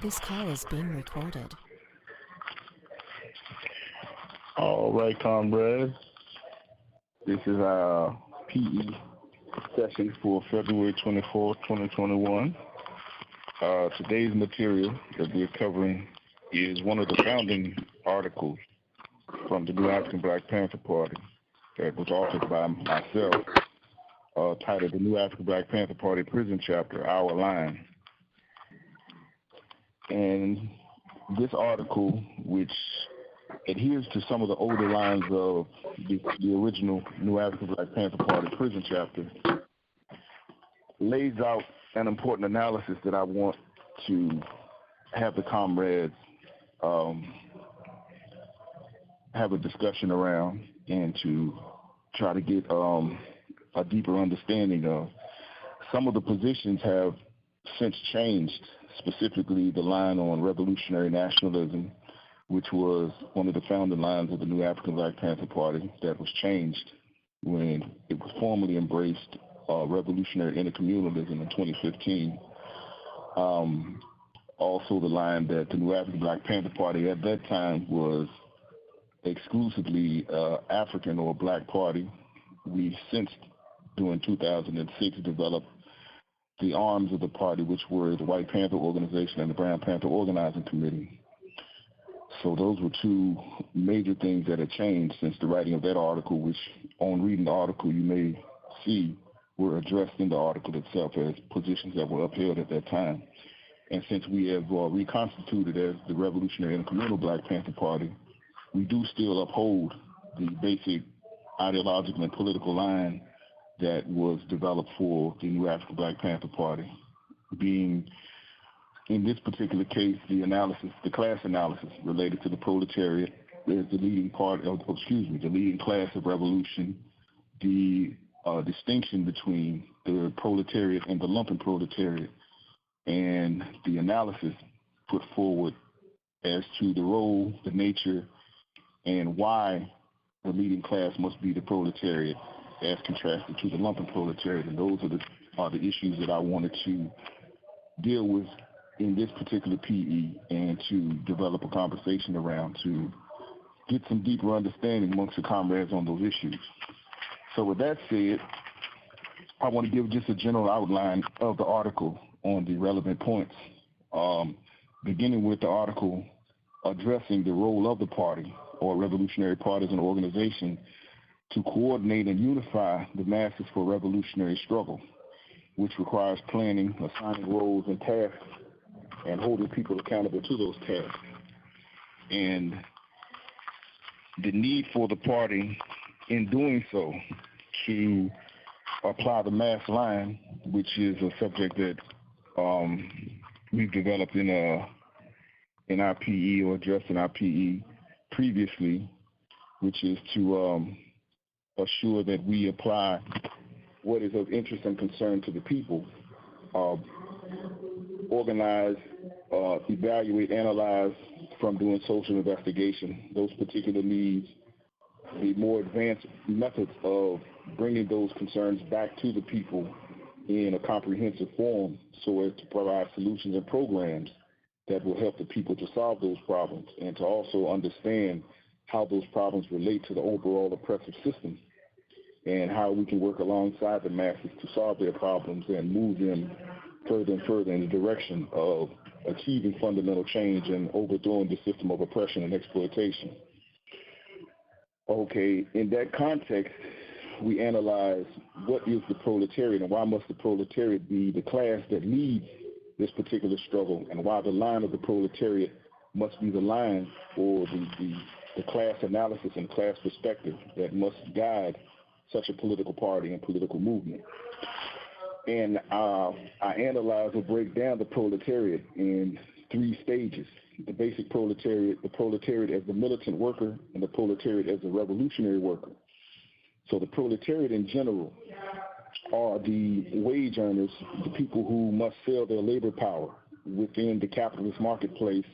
This call is being recorded. All right, comrades. This is our PE session for February 24th, 2021. Today's material that we're covering is one of the founding articles from the New African Black Panther Party that was authored by myself, titled The New African Black Panther Party Prison Chapter, Our Line. And this article, which adheres to some of the older lines of the original New African Black Panther Party prison chapter, lays out an important analysis that I want to have the comrades have a discussion around and to try to get a deeper understanding of. Some of the positions have since changed, specifically the line on revolutionary nationalism, which was one of the founding lines of the New African Black Panther Party that was changed when it was formally embraced revolutionary intercommunalism in 2015. Also the line that the New African Black Panther Party at that time was exclusively African or Black party. We since, during 2006, developed the arms of the party, which were the White Panther Organization and the Brown Panther Organizing Committee. So those were two major things that had changed since the writing of that article, which on reading the article you may see were addressed in the article itself as positions that were upheld at that time. And since we have reconstituted as the Revolutionary Intercommunal Black Panther Party, we do still uphold the basic ideological and political line that was developed for the New African Black Panther Party, being, in this particular case, the class analysis related to the proletariat as the leading the leading class of revolution, the distinction between the proletariat and the lumpen proletariat, and the analysis put forward as to the role, the nature, and why the leading class must be the proletariat as contrasted to the lumpen proletariat. And those are the issues that I wanted to deal with in this particular PE and to develop a conversation around to get some deeper understanding amongst the comrades on those issues. So with that said, I want to give just a general outline of the article on the relevant points, beginning with the article addressing the role of the party or revolutionary party as an organization to coordinate and unify the masses for revolutionary struggle, which requires planning, assigning roles and tasks, and holding people accountable to those tasks. And the need for the party in doing so to apply the mass line, which is a subject that we've developed in our PE or addressed in our PE previously, which is to assure that we apply what is of interest and concern to the people, organize, evaluate, analyze from doing social investigation, those particular needs, the more advanced methods of bringing those concerns back to the people in a comprehensive form so as to provide solutions and programs that will help the people to solve those problems and to also understand how those problems relate to the overall oppressive system and how we can work alongside the masses to solve their problems and move them further and further in the direction of achieving fundamental change and overthrowing the system of oppression and exploitation. Okay, in that context, we analyze what is the proletariat and why must the proletariat be the class that leads this particular struggle, and why the line of the proletariat must be the line or the class analysis and class perspective that must guide such a political party and political movement. And I analyze or break down the proletariat in three stages: the basic proletariat, the proletariat as the militant worker, and the proletariat as the revolutionary worker. So the proletariat in general are the wage earners, the people who must sell their labor power within the capitalist marketplace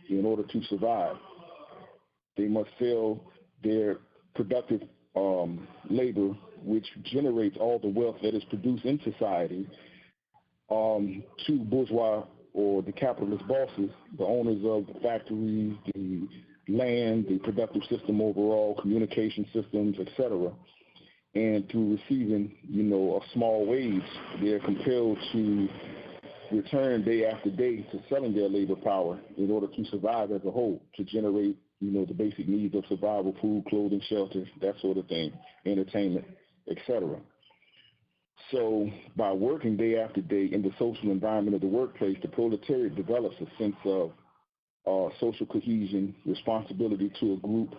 in order to survive. They must sell their productive labor, which generates all the wealth that is produced in society, to bourgeois or the capitalist bosses, the owners of the factories, the land, the productive system overall, communication systems, etc. And through receiving, a small wage, they're compelled to return day after day to selling their labor power in order to survive as a whole, to generate, the basic needs of survival, food, clothing, shelter, that sort of thing, entertainment, etc. So by working day after day in the social environment of the workplace, the proletariat develops a sense of social cohesion, responsibility to a group,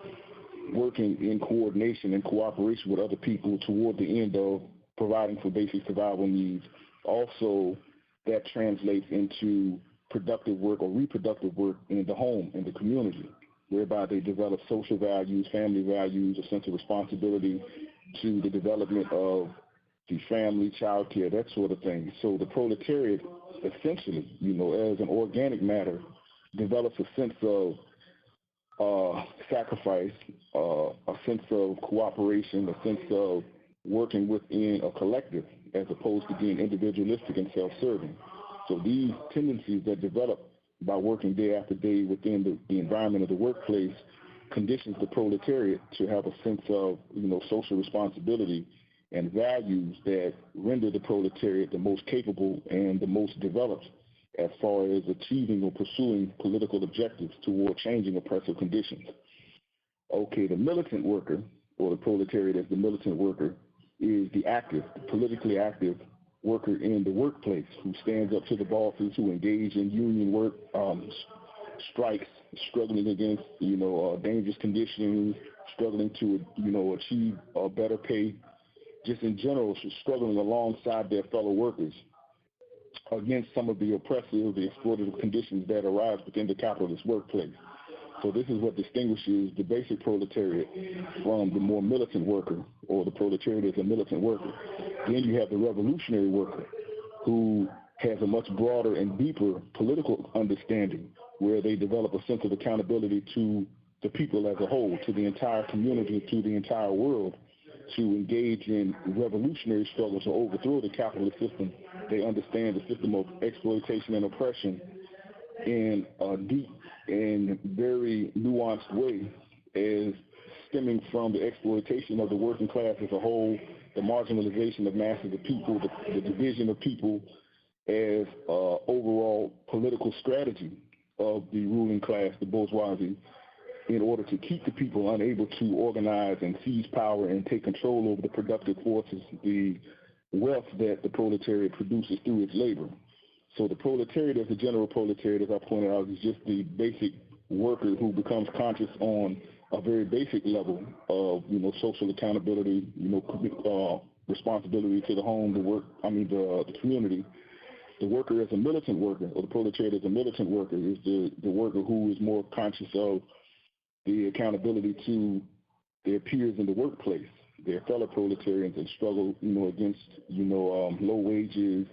working in coordination and cooperation with other people toward the end of providing for basic survival needs. Also, that translates into productive work or reproductive work in the home, in the community, whereby they develop social values, family values, a sense of responsibility to the development of the family, child care, that sort of thing. So the proletariat essentially, as an organic matter, develops a sense of sacrifice, a sense of cooperation, a sense of working within a collective as opposed to being individualistic and self-serving. So these tendencies that develop by working day after day within the environment of the workplace conditions the proletariat to have a sense of, social responsibility and values that render the proletariat the most capable and the most developed as far as achieving or pursuing political objectives toward changing oppressive conditions. Okay, the militant worker, or the proletariat as the militant worker, is the active, the politically active worker in the workplace who stands up to the bosses, who engage in union work, strikes, struggling against, dangerous conditions, struggling to, achieve better pay, just in general, struggling alongside their fellow workers against some of the oppressive, the exploitative conditions that arise within the capitalist workplace. So this is what distinguishes the basic proletariat from the more militant worker, or the proletariat as a militant worker. Then you have the revolutionary worker, who has a much broader and deeper political understanding, where they develop a sense of accountability to the people as a whole, to the entire community, to the entire world, to engage in revolutionary struggles to overthrow the capitalist system. They understand the system of exploitation and oppression in a deep and very nuanced way, as stemming from the exploitation of the working class as a whole, the marginalization of masses of people, the division of people as overall political strategy of the ruling class, the bourgeoisie, in order to keep the people unable to organize and seize power and take control over the productive forces, the wealth that the proletariat produces through its labor. So the proletariat as a general proletariat, as I pointed out, is just the basic worker who becomes conscious on a very basic level of, social accountability, responsibility to the home, the community. The worker as a militant worker, or the proletariat as a militant worker, is the worker who is more conscious of the accountability to their peers in the workplace, their fellow proletarians, and struggle, against, low wages,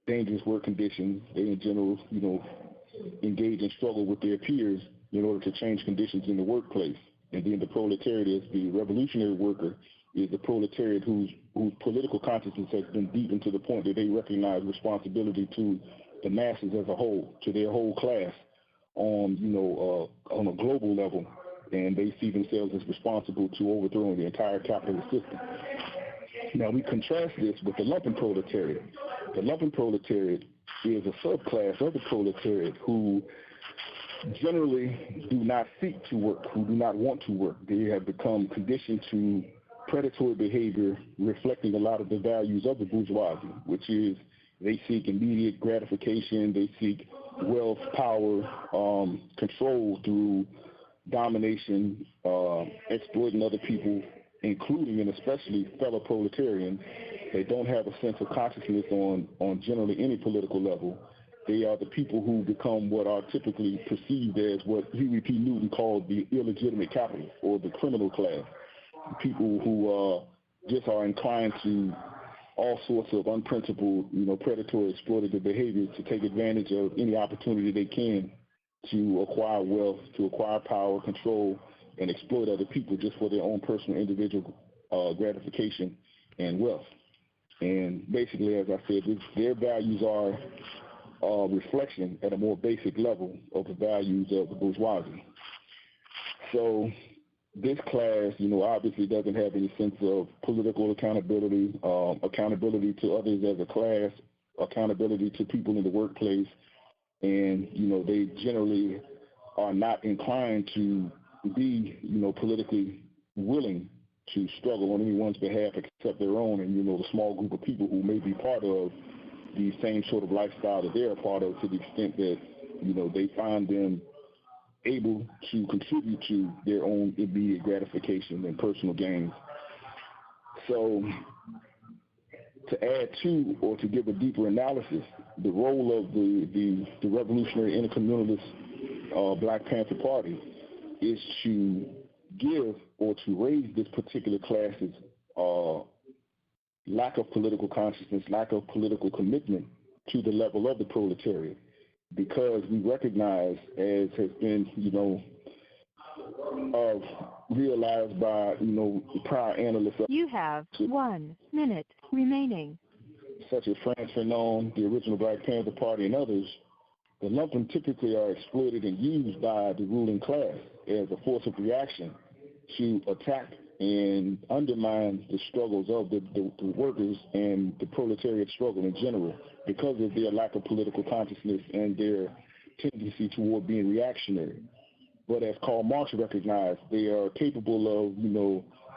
dangerous work conditions. They in general, engage and struggle with their peers in order to change conditions in the workplace. And then the proletariat is the revolutionary worker, is the proletariat whose political consciousness has been deepened to the point that they recognize responsibility to the masses as a whole, to their whole class on a global level, and they see themselves as responsible to overthrowing the entire capitalist system. Now we contrast this with the lumpen proletariat. The lumpen proletariat is a subclass of the proletariat who generally do not seek to work, who do not want to work. They have become conditioned to predatory behavior, reflecting a lot of the values of the bourgeoisie, which is they seek immediate gratification, they seek wealth, power, control through domination, exploiting other people, including and especially fellow proletarians. They don't have a sense of consciousness on generally any political level. They are the people who become what are typically perceived as what Huey P. Newton called the illegitimate capitalists, or the criminal class. People who just are inclined to all sorts of unprincipled, predatory, exploitative behaviors to take advantage of any opportunity they can to acquire wealth, to acquire power, control, and exploit other people just for their own personal individual gratification and wealth. And basically, as I said, their values are reflection at a more basic level of the values of the bourgeoisie. So this class, obviously doesn't have any sense of political accountability, accountability to others as a class, accountability to people in the workplace, and, they generally are not inclined to be, politically willing to struggle on anyone's behalf except their own and, the small group of people who may be part of the same sort of lifestyle that they're a part of, to the extent that, they find them able to contribute to their own immediate gratification and personal gains. So to add to, or to give a deeper analysis, the role of the revolutionary intercommunalist Black Panther Party is to give or to raise this particular class's lack of political consciousness, lack of political commitment to the level of the proletariat, because we recognize, as has been, realized by, the prior analysts. You have 1 minute remaining. Such as Frantz Fanon, the original Black Panther Party, and others, the lumpen typically are exploited and used by the ruling class as a force of reaction to attack and undermine the struggles of the workers and the proletariat struggle in general, because of their lack of political consciousness and their tendency toward being reactionary. But as Karl Marx recognized, they are capable of,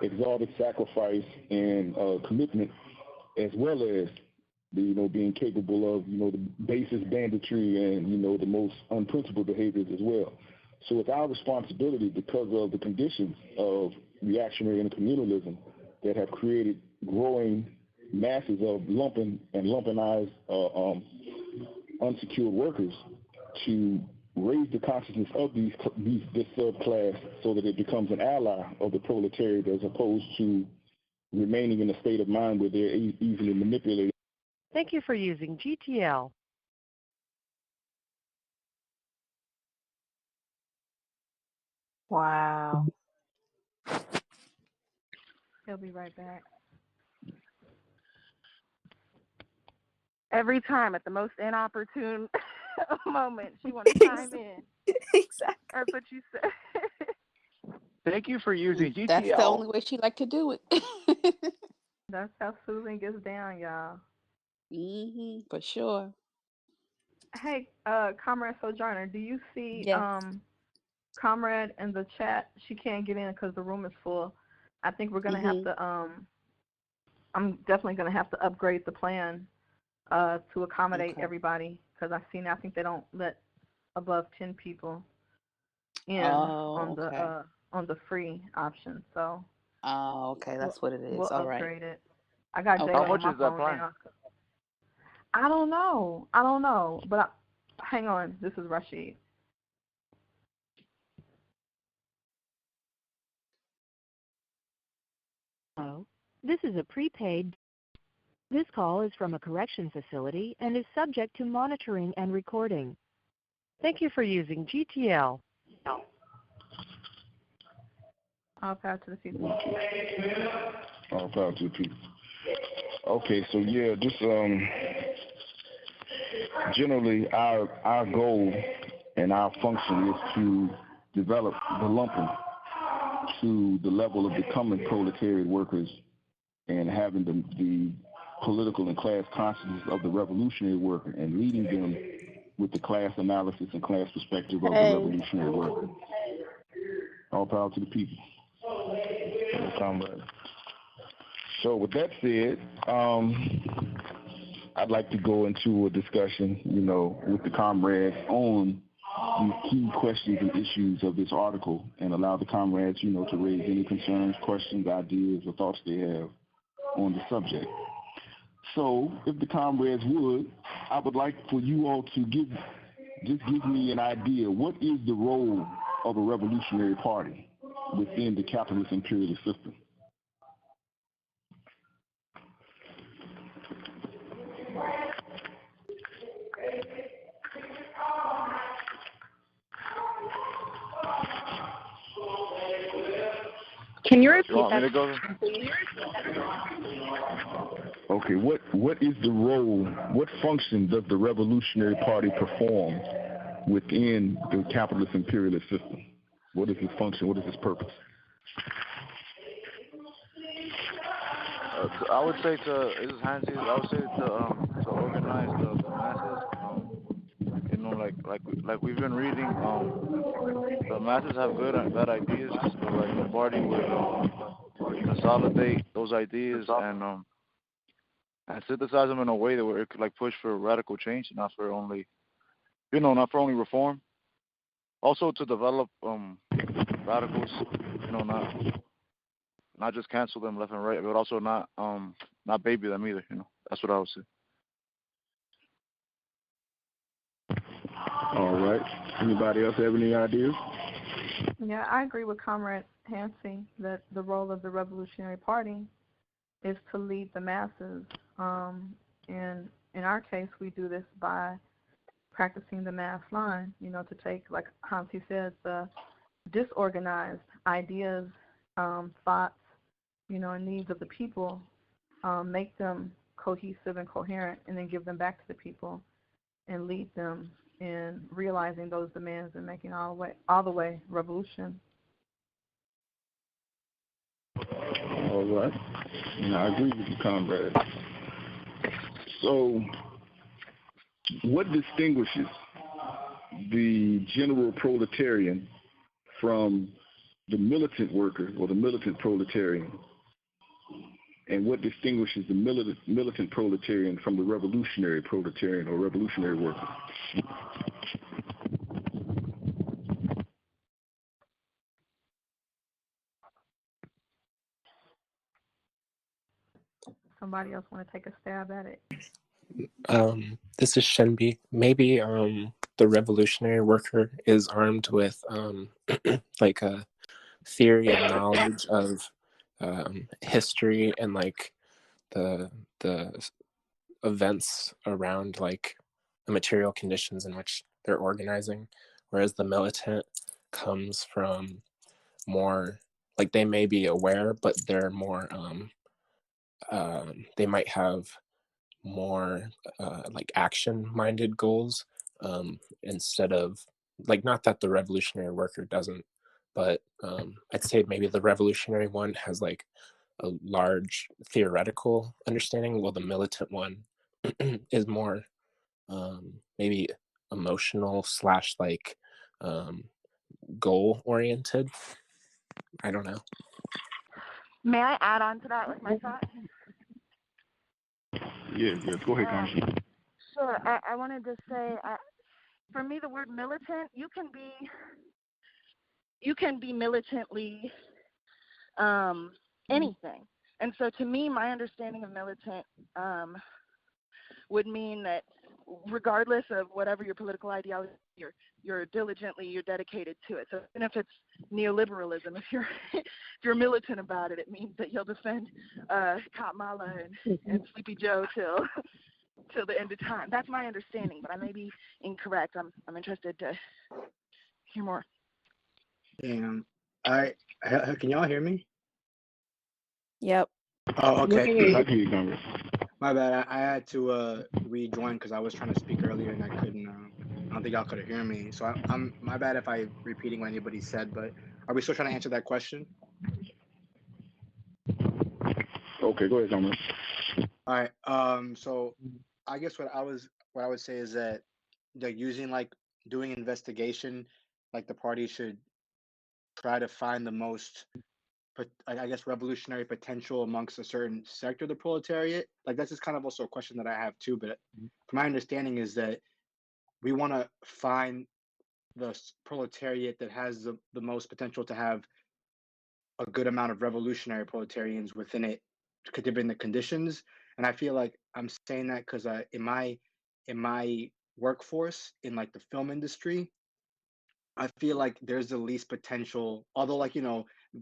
exalted sacrifice and commitment, as well as being capable of, the basest banditry and, the most unprincipled behaviors as well. So it's our responsibility, because of the conditions of reactionary intercommunalism that have created growing masses of lumpen and lumpenized unsecured workers, to raise the consciousness of this subclass so that it becomes an ally of the proletariat, as opposed to remaining in a state of mind where they're easily manipulated. Thank you for using GTL. Wow. He'll be right back. Every time, at the most inopportune moment, she wants to chime in. Exactly. That's what you said. Thank you for using GTL. That's the only way she like to do it. That's how Susan gets down, y'all. For sure. Hey, Comrade Sojourner, do you see Yes. Comrade in the chat? She can't get in because the room is full. I think we're going to have to, I'm definitely going to have to upgrade the plan to accommodate everybody, because I think they don't let above 10 people in on the free option. So okay, that's what it is. We'll All right. upgrade it. I got Jay How on much my is that phone plan? now. I don't know, but hang on. This is Rashid. Oh, this is a prepaid. This call is from a correction facility and is subject to monitoring and recording. Thank you for using GTL. I'll pass to the people. All power to the people. Okay, so yeah, just generally our goal and our function is to develop the lumpen to the level of becoming proletariat workers and having the political and class consciousness of the revolutionary worker, and leading them with the class analysis and class perspective of the revolutionary worker. All power to the people. So with that said, I'd like to go into a discussion, with the comrades on these key questions and issues of this article, and allow the comrades, to raise any concerns, questions, ideas, or thoughts they have on the subject. So if the comrades would, I would like for you all to give me an idea. What is the role of a revolutionary party within the capitalist imperialist system? Can you repeat You want me that? to go? Okay, what is the role, what function does the Revolutionary Party perform within the capitalist imperialist system? What is its function? What is its purpose? I would say this is Hansi. I would say to organize the masses. Like we've been reading. The masses have good and bad ideas. So like the party would consolidate those ideas and synthesize them in a way that where it could like push for radical change, not for only reform. Also to develop radicals, not just cancel them left and right, but also not baby them either. That's what I would say. All right. Anybody else have any ideas? Yeah, I agree with Comrade Hansi that the role of the Revolutionary Party is to lead the masses. And in our case, we do this by practicing the mass line, to take, like Hansi says, the disorganized ideas, thoughts, and needs of the people, make them cohesive and coherent, and then give them back to the people and lead them in realizing those demands and making all the way revolution. All right. And I agree with you, comrade. So, what distinguishes the general proletarian from the militant worker or the militant proletarian? And what distinguishes the militant proletarian from the revolutionary proletarian or revolutionary worker? Somebody else want to take a stab at it? This is Shenbi. Maybe the revolutionary worker is armed with like a theory and knowledge of history and like the events around like the material conditions in which they're organizing, whereas the militant comes from more like they may be aware, but they're more they might have more like action-minded goals instead of like, not that the revolutionary worker doesn't, but I'd say maybe the revolutionary one has like a large theoretical understanding, while the militant one is more maybe emotional slash like goal oriented. I don't know. May I add on to that with my thought? Yeah, go ahead, Congressman. Sure. I wanted to say, for me, the word militant, you can be militantly anything. And so to me, my understanding of militant would mean that regardless of whatever your political ideology, you're dedicated to it. So even if it's neoliberalism, if you're militant about it, it means that you'll defend Kamala and Sleepy Joe till the end of time. That's my understanding, but I may be incorrect. I'm interested to hear more. Damn. Can y'all hear me? Yep. Oh, okay. I hear you, Congress. My bad. I had to rejoin because I was trying to speak earlier and I couldn't. I don't think y'all could hear me. So I'm my bad if I'm repeating what anybody said. But are we still trying to answer that question? Okay, go ahead, Congress. All right. So I guess what I would say is that using like doing investigation, like the party should try to find the most, I guess, revolutionary potential amongst a certain sector of the proletariat. Like that's just kind of also a question that I have too. But my understanding is that we want to find the proletariat that has the most potential to have a good amount of revolutionary proletarians within it, given the conditions. And I feel like I'm saying that because in my workforce in like the film industry, I feel like there's the least potential, although like,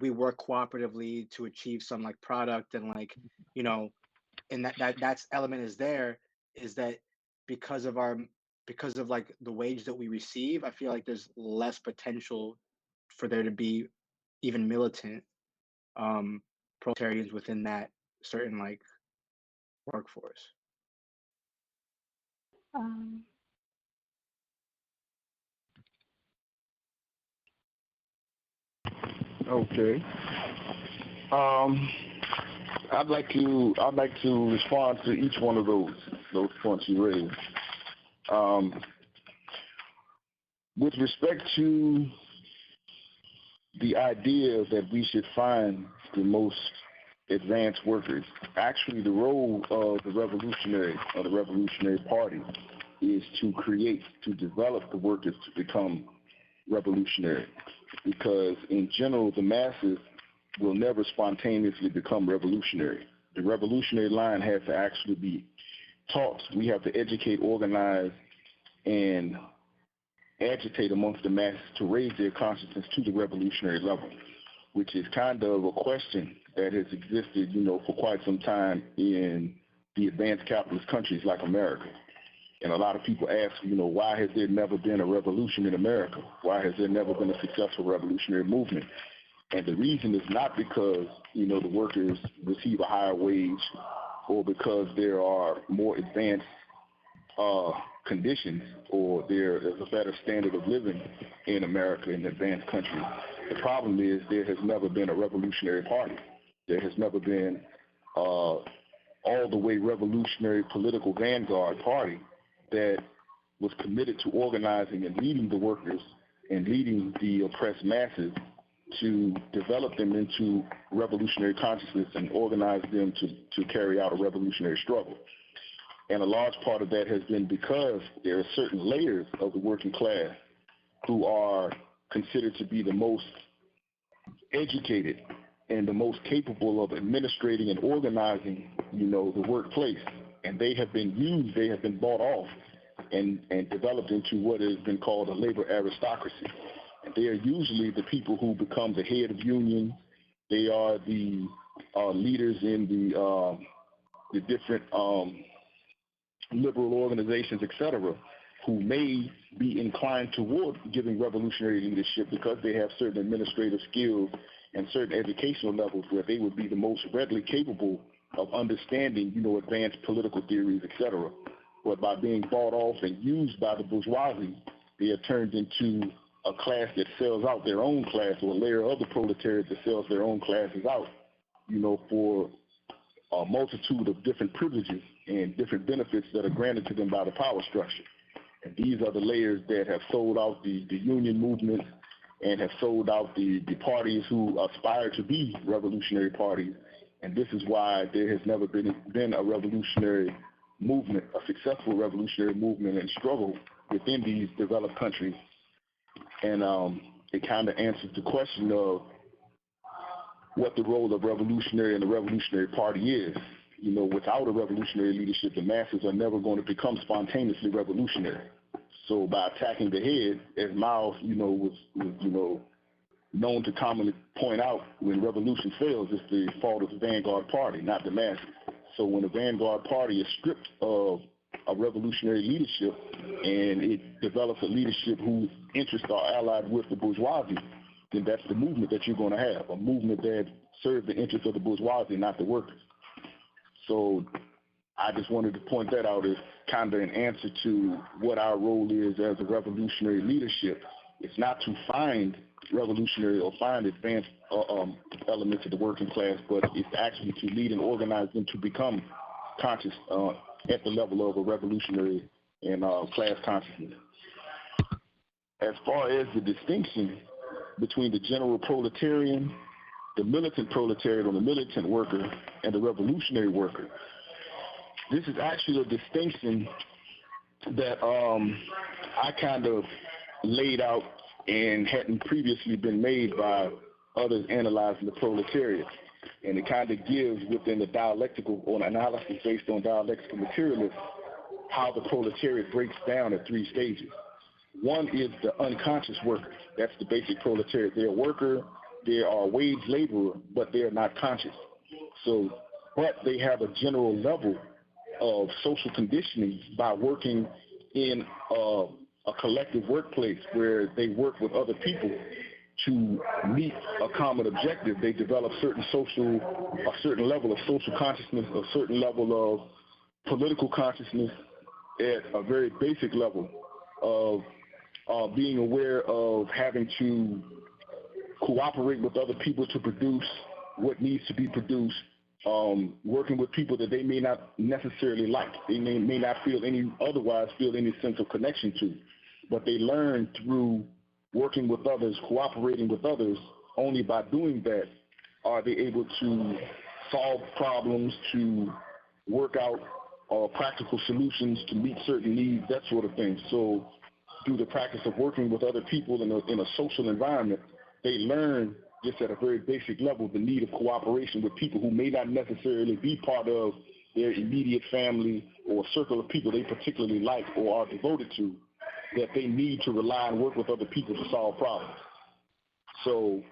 we work cooperatively to achieve some like product and like, and that's element is there, is that because of like the wage that we receive, I feel like there's less potential for there to be even militant proletarians within that certain like workforce. Okay. I'd like to respond to each one of those points you raised. With respect to the idea that we should find the most advanced workers, actually the role of the Revolutionary Party is to develop the workers to become revolutionary, because in general the masses will never spontaneously become revolutionary. The revolutionary line has to actually be taught. We have to educate, organize, and agitate amongst the masses to raise their consciousness to the revolutionary level, which is kind of a question that has existed, for quite some time in the advanced capitalist countries like America. And a lot of people ask, why has there never been a revolution in America? Why has there never been a successful revolutionary movement? And the reason is not because, the workers receive a higher wage or because there are more advanced conditions or there is a better standard of living in America in advanced countries. The problem is there has never been a revolutionary party. There has never been all the way revolutionary political vanguard party that was committed to organizing and leading the workers and leading the oppressed masses to develop them into revolutionary consciousness and organize them to carry out a revolutionary struggle. And a large part of that has been because there are certain layers of the working class who are considered to be the most educated and the most capable of administrating and organizing, the workplace. And they have been used, they have been bought off and developed into what has been called a labor aristocracy. And they are usually the people who become the head of unions. They are the leaders in the different liberal organizations, etc., who may be inclined toward giving revolutionary leadership because they have certain administrative skills and certain educational levels where they would be the most readily capable of understanding, advanced political theories, etc. But by being bought off and used by the bourgeoisie, they are turned into a class that sells out their own class, or a layer of the proletariat that sells their own classes out, for a multitude of different privileges and different benefits that are granted to them by the power structure. And these are the layers that have sold out the union movement and have sold out the parties who aspire to be revolutionary parties. And this is why there has never been a revolutionary movement, a successful revolutionary movement and struggle within these developed countries. And it kind of answers the question of what the role of revolutionary and the Revolutionary Party is. Without a revolutionary leadership, the masses are never going to become spontaneously revolutionary. So by attacking the head, as Mao, was known to commonly point out, when revolution fails, it's the fault of the vanguard party, not the masses. So when the vanguard party is stripped of a revolutionary leadership and it develops a leadership whose interests are allied with the bourgeoisie, then that's the movement that you're going to have, a movement that serves the interests of the bourgeoisie, not the workers. So I just wanted to point that out as kind of an answer to what our role is as a revolutionary leadership. It's not to find revolutionary or find advanced elements of the working class, but it's actually to lead and organize them to become conscious at the level of a revolutionary and class consciousness. As far as the distinction between the general proletarian, the militant proletariat or the militant worker, and the revolutionary worker, this is actually a distinction that I kind of laid out and hadn't previously been made by others analyzing the proletariat. And it kind of gives within the dialectical or an analysis based on dialectical materialism how the proletariat breaks down at three stages. One is the unconscious worker. That's the basic proletariat. They're a worker, they are a wage laborer, but they are not conscious. But they have a general level of social conditioning by working in a collective workplace where they work with other people to meet a common objective, they develop a certain level of social consciousness, a certain level of political consciousness at a very basic level of being aware of having to cooperate with other people to produce what needs to be produced, working with people that they may not necessarily like, they may not otherwise feel any sense of connection to, but they learn through working with others, cooperating with others. Only by doing that are they able to solve problems, to work out practical solutions, to meet certain needs, that sort of thing. So through the practice of working with other people in a social environment, they learn just at a very basic level the need of cooperation with people who may not necessarily be part of their immediate family or circle of people they particularly like or are devoted to, that they need to rely and work with other people to solve problems. So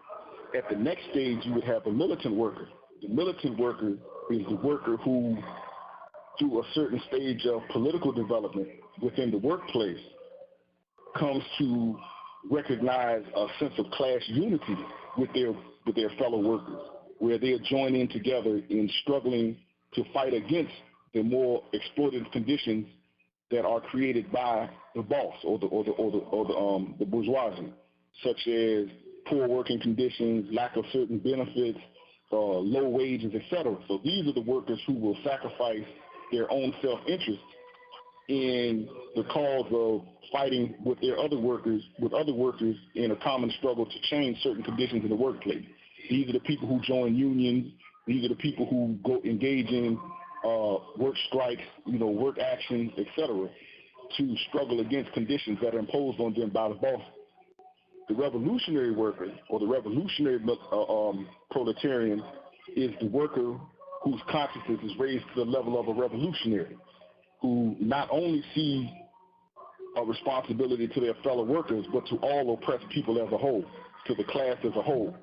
at the next stage, you would have a militant worker. The militant worker is the worker who, through a certain stage of political development within the workplace, comes to recognize a sense of class unity with their fellow workers, where they're joining together in struggling to fight against the more exploitative conditions that are created by the boss or the bourgeoisie, such as poor working conditions, lack of certain benefits, low wages, etc. So these are the workers who will sacrifice their own self-interest in the cause of fighting with their other workers in a common struggle to change certain conditions in the workplace. These are the people who join unions. These are the people who go engage in work strikes, work actions, etc., to struggle against conditions that are imposed on them by the boss. The revolutionary worker, or the revolutionary proletarian, is the worker whose consciousness is raised to the level of a revolutionary, who not only sees a responsibility to their fellow workers, but to all oppressed people as a whole, to the class as a whole.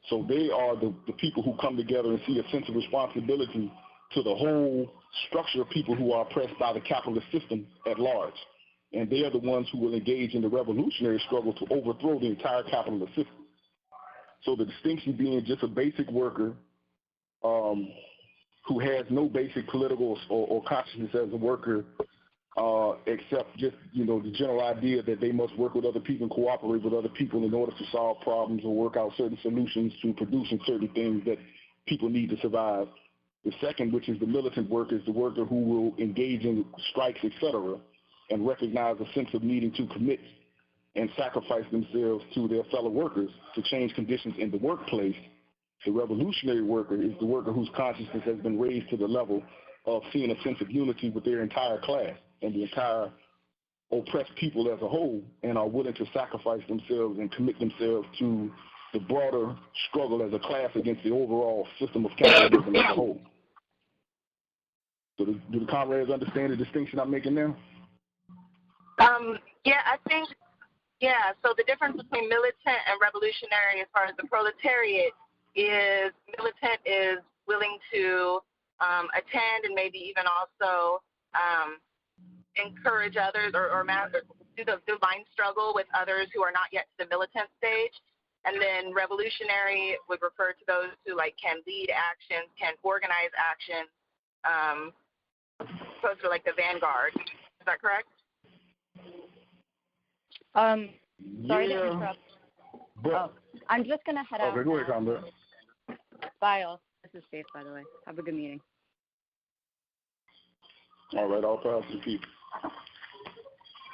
So they are the people who come together and see a sense of responsibility to the whole structure of people who are oppressed by the capitalist system at large. And they are the ones who will engage in the revolutionary struggle to overthrow the entire capitalist system. So the distinction being just a basic worker who has no basic political or consciousness as a worker, except just, the general idea that they must work with other people and cooperate with other people in order to solve problems or work out certain solutions to producing certain things that people need to survive. The second, which is the militant worker, is the worker who will engage in strikes, etc., and recognize a sense of needing to commit and sacrifice themselves to their fellow workers to change conditions in the workplace. The revolutionary worker is the worker whose consciousness has been raised to the level of seeing a sense of unity with their entire class and the entire oppressed people as a whole, and are willing to sacrifice themselves and commit themselves to the broader struggle as a class against the overall system of capitalism as a whole. So do the comrades understand the distinction I'm making now? Yeah, I think, so the difference between militant and revolutionary as far as the proletariat is militant is willing to attend and maybe even also encourage others or do the line struggle with others who are not yet to the militant stage. And then revolutionary would refer to those who can lead actions, can organize actions, opposed to the vanguard. Is that correct? Sorry to interrupt. I'm just going to head out. Okay, go ahead, comrade. Bye, all. This is Faith, by the way. Have a good meeting. All right, all power to the people.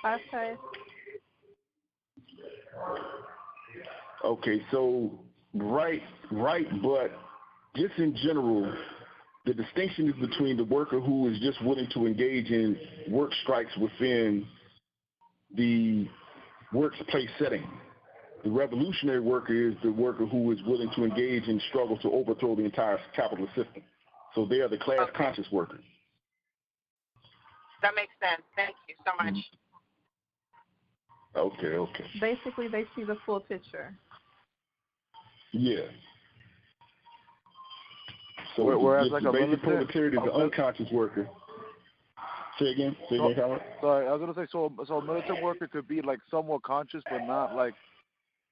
Okay. Okay, so right, but just in general, the distinction is between the worker who is just willing to engage in work strikes within the workplace setting. The revolutionary worker is the worker who is willing to engage in struggle to overthrow the entire capitalist system. So they are the class conscious workers. That makes sense. Thank you so much. Okay. Basically, they see the full picture. Yeah. So whereas the basic proletariat is the unconscious worker. Say again, Howard. Sorry, I was gonna say so a militant worker could be somewhat conscious, but not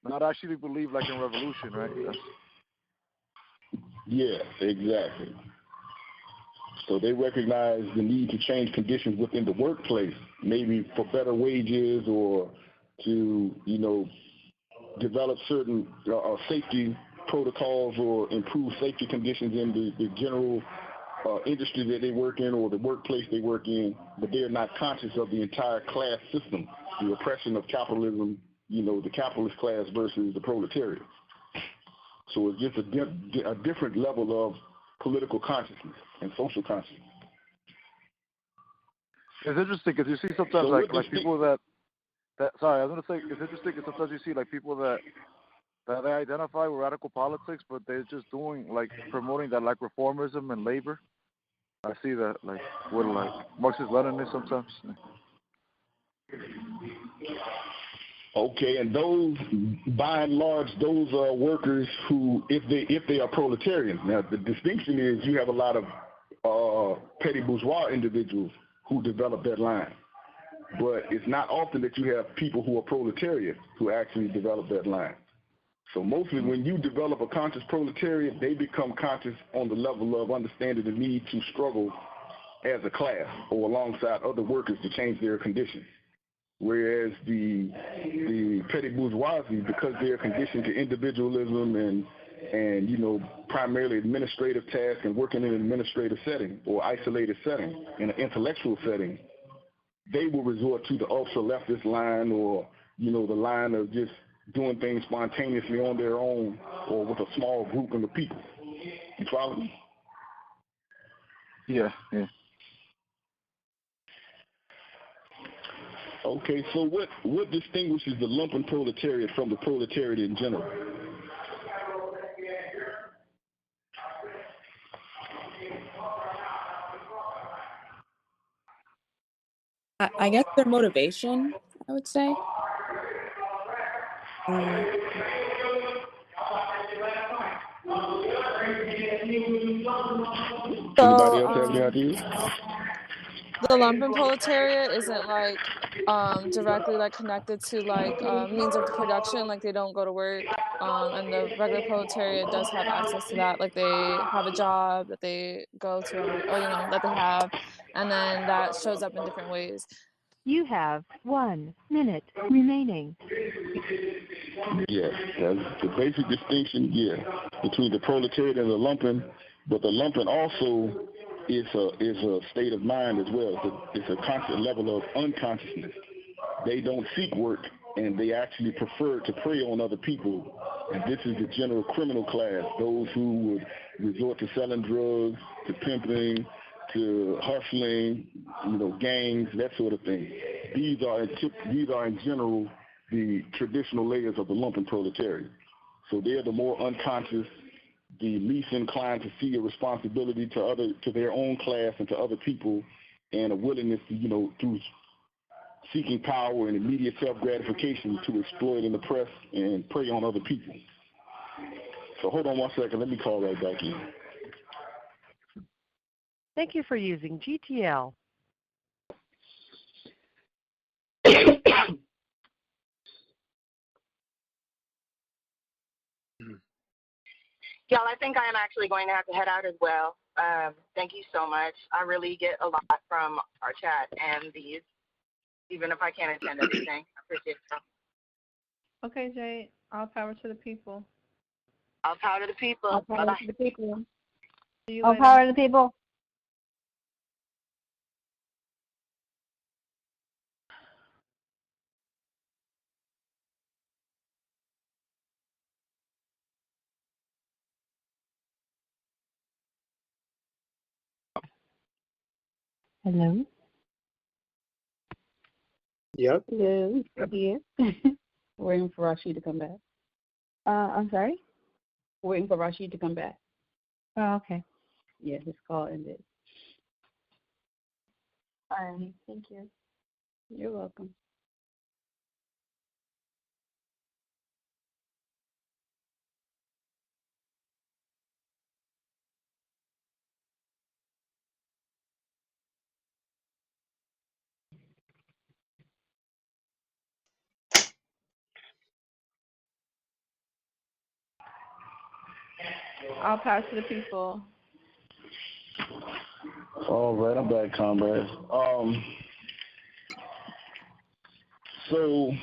not actually believe like in revolution, right? Yeah, exactly. So they recognize the need to change conditions within the workplace, maybe for better wages or to, develop certain safety protocols or improve safety conditions in the general industry that they work in or the workplace they work in, but they're not conscious of the entire class system, the oppression of capitalism, the capitalist class versus the proletariat. So it's just a different level of political consciousness and social consciousness. It's interesting because you see sometimes like people that sorry, I was gonna say it's interesting because sometimes you see like people that they identify with radical politics, but they're just doing like promoting that like reformism and labor. I see that like with like Marxist Leninists sometimes. Okay, and those, by and large, those are workers who, if they are proletarians. Now, the distinction is you have a lot of petty bourgeois individuals who develop that line, but it's not often that you have people who are proletariat who actually develop that line. So mostly when you develop a conscious proletariat, they become conscious on the level of understanding the need to struggle as a class or alongside other workers to change their conditions. Whereas the petty bourgeoisie, because they are conditioned to individualism and primarily administrative tasks and working in an administrative setting or isolated setting, in an intellectual setting, they will resort to the ultra-leftist line or, the line of just doing things spontaneously on their own or with a small group of people. You follow me? Yeah. Okay, so what distinguishes the lumpen proletariat from the proletariat in general? I guess their motivation, I would say. Anybody else have any ideas? The lumpen proletariat isn't like directly like connected to like means of production, like they don't go to work, and the regular proletariat does have access to that, like they have a job that they go to every, or that they have, and then that shows up in different ways. You have 1 minute remaining. Yes, that's the basic distinction, between the proletariat and the lumpen, but the lumpen also is a state of mind as well. It's a constant level of unconsciousness. They don't seek work, and they actually prefer to prey on other people. And this is the general criminal class, those who would resort to selling drugs, to pimping, to hustling, gangs, that sort of thing. These are in general the traditional layers of the lumpen proletariat. So they're the more unconscious, the least inclined to see a responsibility to their own class and to other people, and a willingness to, through seeking power and immediate self-gratification, to exploit and oppress and prey on other people. So hold on one second. Let me call right back in. Thank you for using GTL. Y'all, I think I am actually going to have to head out as well. Thank you so much. I really get a lot from our chat and these, even if I can't attend everything. I appreciate it. Okay, Jay. All power to the people. All power to the people. All power to the people. See you All later. power to the people. Hello? Yep. Hello. Here. Waiting for Rashid to come back. I'm sorry? Waiting for Rashid to come back. Oh, okay. Yeah, his call ended. All right. Thank you. You're welcome. I'll pass to the people. All right, I'm back, comrades. So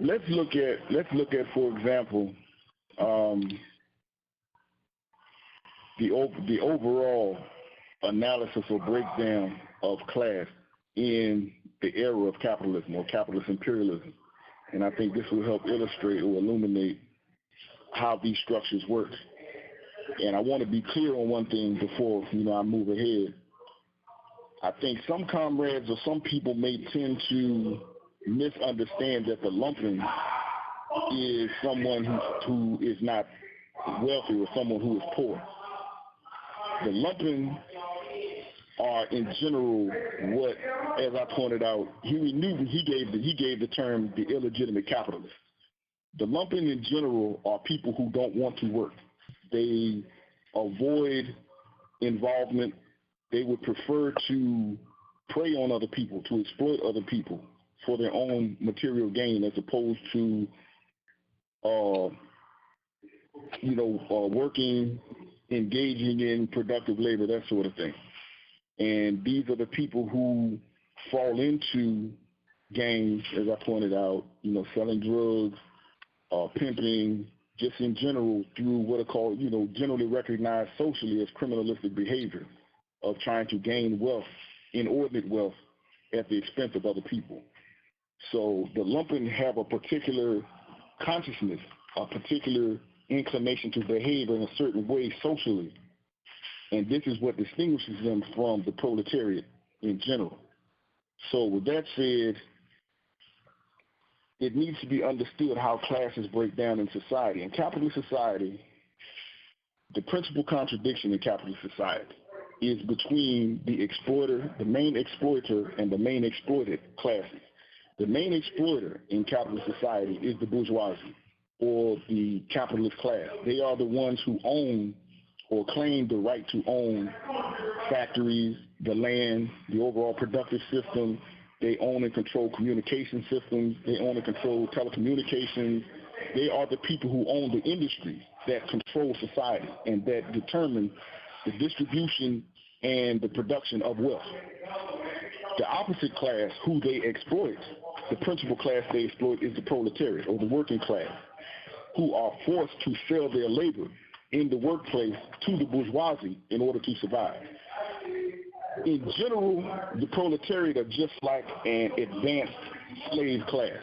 let's look at, for example, the overall analysis or breakdown of class in the era of capitalism or capitalist imperialism. And I think this will help illustrate or illuminate how these structures work. And I want to be clear on one thing before, I move ahead. I think some comrades or some people may tend to misunderstand that the lumpen is someone who is not wealthy or someone who is poor. The lumpen are in general what, as I pointed out, Huey Newton, he gave the term the illegitimate capitalist. The lumpen in general are people who don't want to work. They avoid involvement. They would prefer to prey on other people, to exploit other people for their own material gain, as opposed to, working, engaging in productive labor, that sort of thing. And these are the people who fall into gangs, as I pointed out, selling drugs, pimping, just in general through what are called, generally recognized socially as criminalistic behavior of trying to gain wealth, inordinate wealth, at the expense of other people. So the lumpen have a particular consciousness, a particular inclination to behave in a certain way socially. And this is what distinguishes them from the proletariat in general. So with that said, it needs to be understood how classes break down in society. In capitalist society, the principal contradiction in capitalist society is between the exploiter, the main exploiter, and the main exploited classes. The main exploiter in capitalist society is the bourgeoisie or the capitalist class. They are the ones who own or claim the right to own factories, the land, the overall productive system. They own and control communication systems. They own and control telecommunications. They are the people who own the industries that control society and that determine the distribution and the production of wealth. The opposite class, who they exploit, the principal class they exploit, is the proletariat, or the working class, who are forced to sell their labor in the workplace to the bourgeoisie in order to survive. In general, the proletariat are just like an advanced slave class.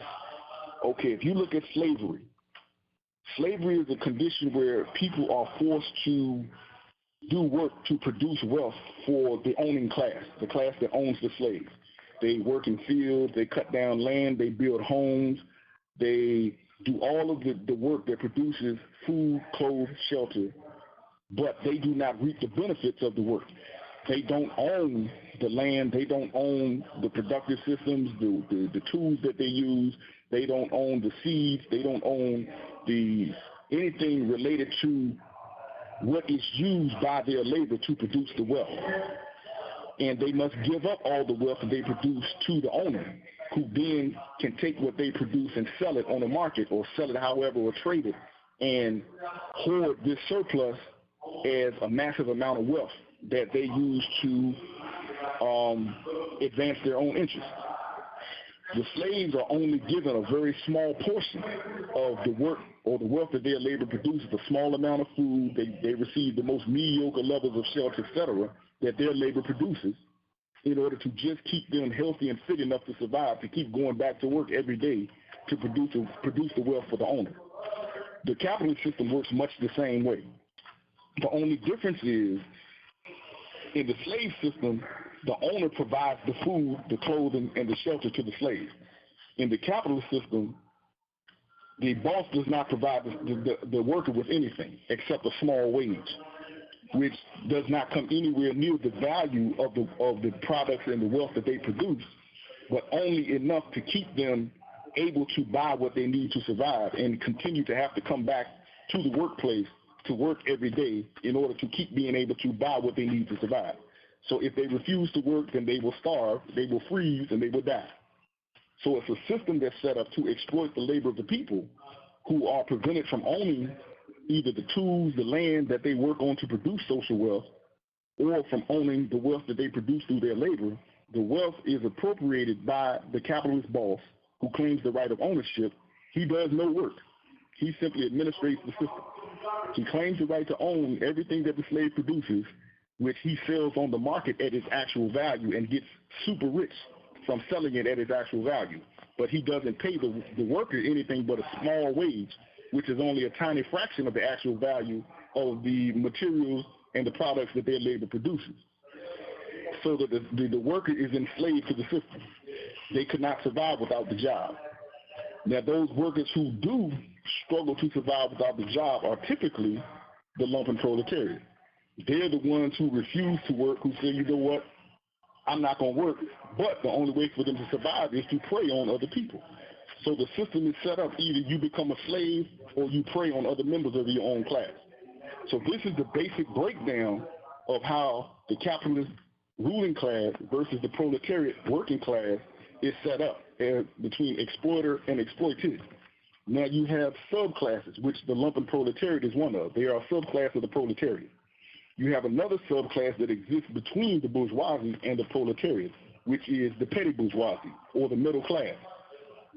Okay, if you look at slavery, slavery is a condition where people are forced to do work to produce wealth for the owning class, the class that owns the slaves. They work in fields, they cut down land, they build homes, they do all of the work that produces food, clothes, shelter, but they do not reap the benefits of the work. They don't own the land, they don't own the productive systems, the tools that they use, they don't own the seeds, they don't own anything related to what is used by their labor to produce the wealth. And they must give up all the wealth that they produce to the owner, who then can take what they produce and sell it on the market, or sell it however, or trade it, and hoard this surplus as a massive amount of wealth that they use to advance their own interests. The slaves are only given a very small portion of the work or the wealth that their labor produces, a small amount of food. They receive the most mediocre levels of shelter, etc., that their labor produces, in order to just keep them healthy and fit enough to survive, to keep going back to work every day to produce the wealth for the owner. The capitalist system works much the same way. The only difference is, in the slave system, the owner provides the food, the clothing, and the shelter to the slave. In the capitalist system, the boss does not provide the worker with anything except a small wage, which does not come anywhere near the value of the products and the wealth that they produce, but only enough to keep them able to buy what they need to survive and continue to have to come back to the workplace to work every day in order to keep being able to buy what they need to survive. So if they refuse to work, then they will starve, they will freeze, and they will die. So it's a system that's set up to exploit the labor of the people, who are prevented from owning either the tools, the land that they work on to produce social wealth, or from owning the wealth that they produce through their labor. The wealth is appropriated by the capitalist boss who claims the right of ownership. He does no work. He simply administrates the system. He claims the right to own everything that the slave produces, which he sells on the market at its actual value and gets super rich from selling it at its actual value. But he doesn't pay the worker anything but a small wage, which is only a tiny fraction of the actual value of the materials and the products that their labor produces. So that the worker is enslaved to the system. They could not survive without the job. Now, those workers who do struggle to survive without the job are typically the lumpen proletariat. They're the ones who refuse to work, who say, you know what, I'm not going to work, but the only way for them to survive is to prey on other people. So the system is set up, either you become a slave or you prey on other members of your own class. So this is the basic breakdown of how the capitalist ruling class versus the proletariat working class is set up between exploiter and exploited. Now you have subclasses, which the lumpen proletariat is one of. They are a subclass of the proletariat. You have another subclass that exists between the bourgeoisie and the proletariat, which is the petty bourgeoisie or the middle class.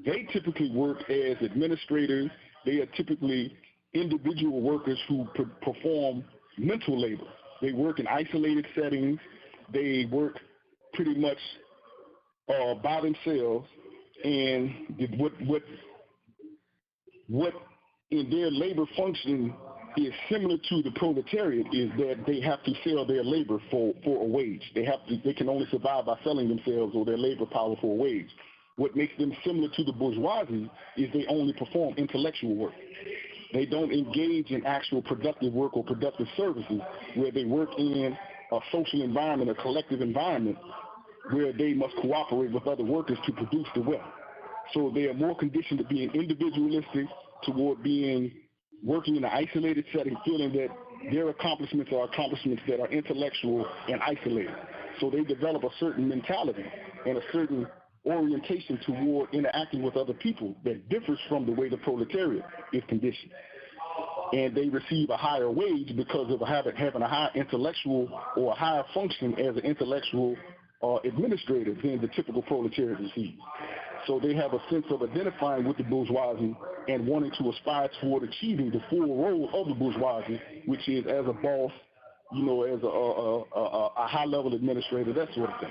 They typically work as administrators. They are typically individual workers who perform mental labor. They work in isolated settings. They work pretty much by themselves, and what in their labor function is similar to the proletariat is that they have to sell their labor for a wage. They can only survive by selling themselves or their labor power for a wage. What makes them similar to the bourgeoisie is they only perform intellectual work. They don't engage in actual productive work or productive services where they work in a social environment, a collective environment where they must cooperate with other workers to produce the wealth. So they are more conditioned to being individualistic, toward working in an isolated setting, feeling that their accomplishments are accomplishments that are intellectual and isolated. So they develop a certain mentality and a certain orientation toward interacting with other people that differs from the way the proletariat is conditioned. And they receive a higher wage because of having a higher intellectual or a higher function as an intellectual administrator than the typical proletariat receives. So they have a sense of identifying with the bourgeoisie and wanting to aspire toward achieving the full role of the bourgeoisie, which is as a boss, as a high-level administrator, that sort of thing.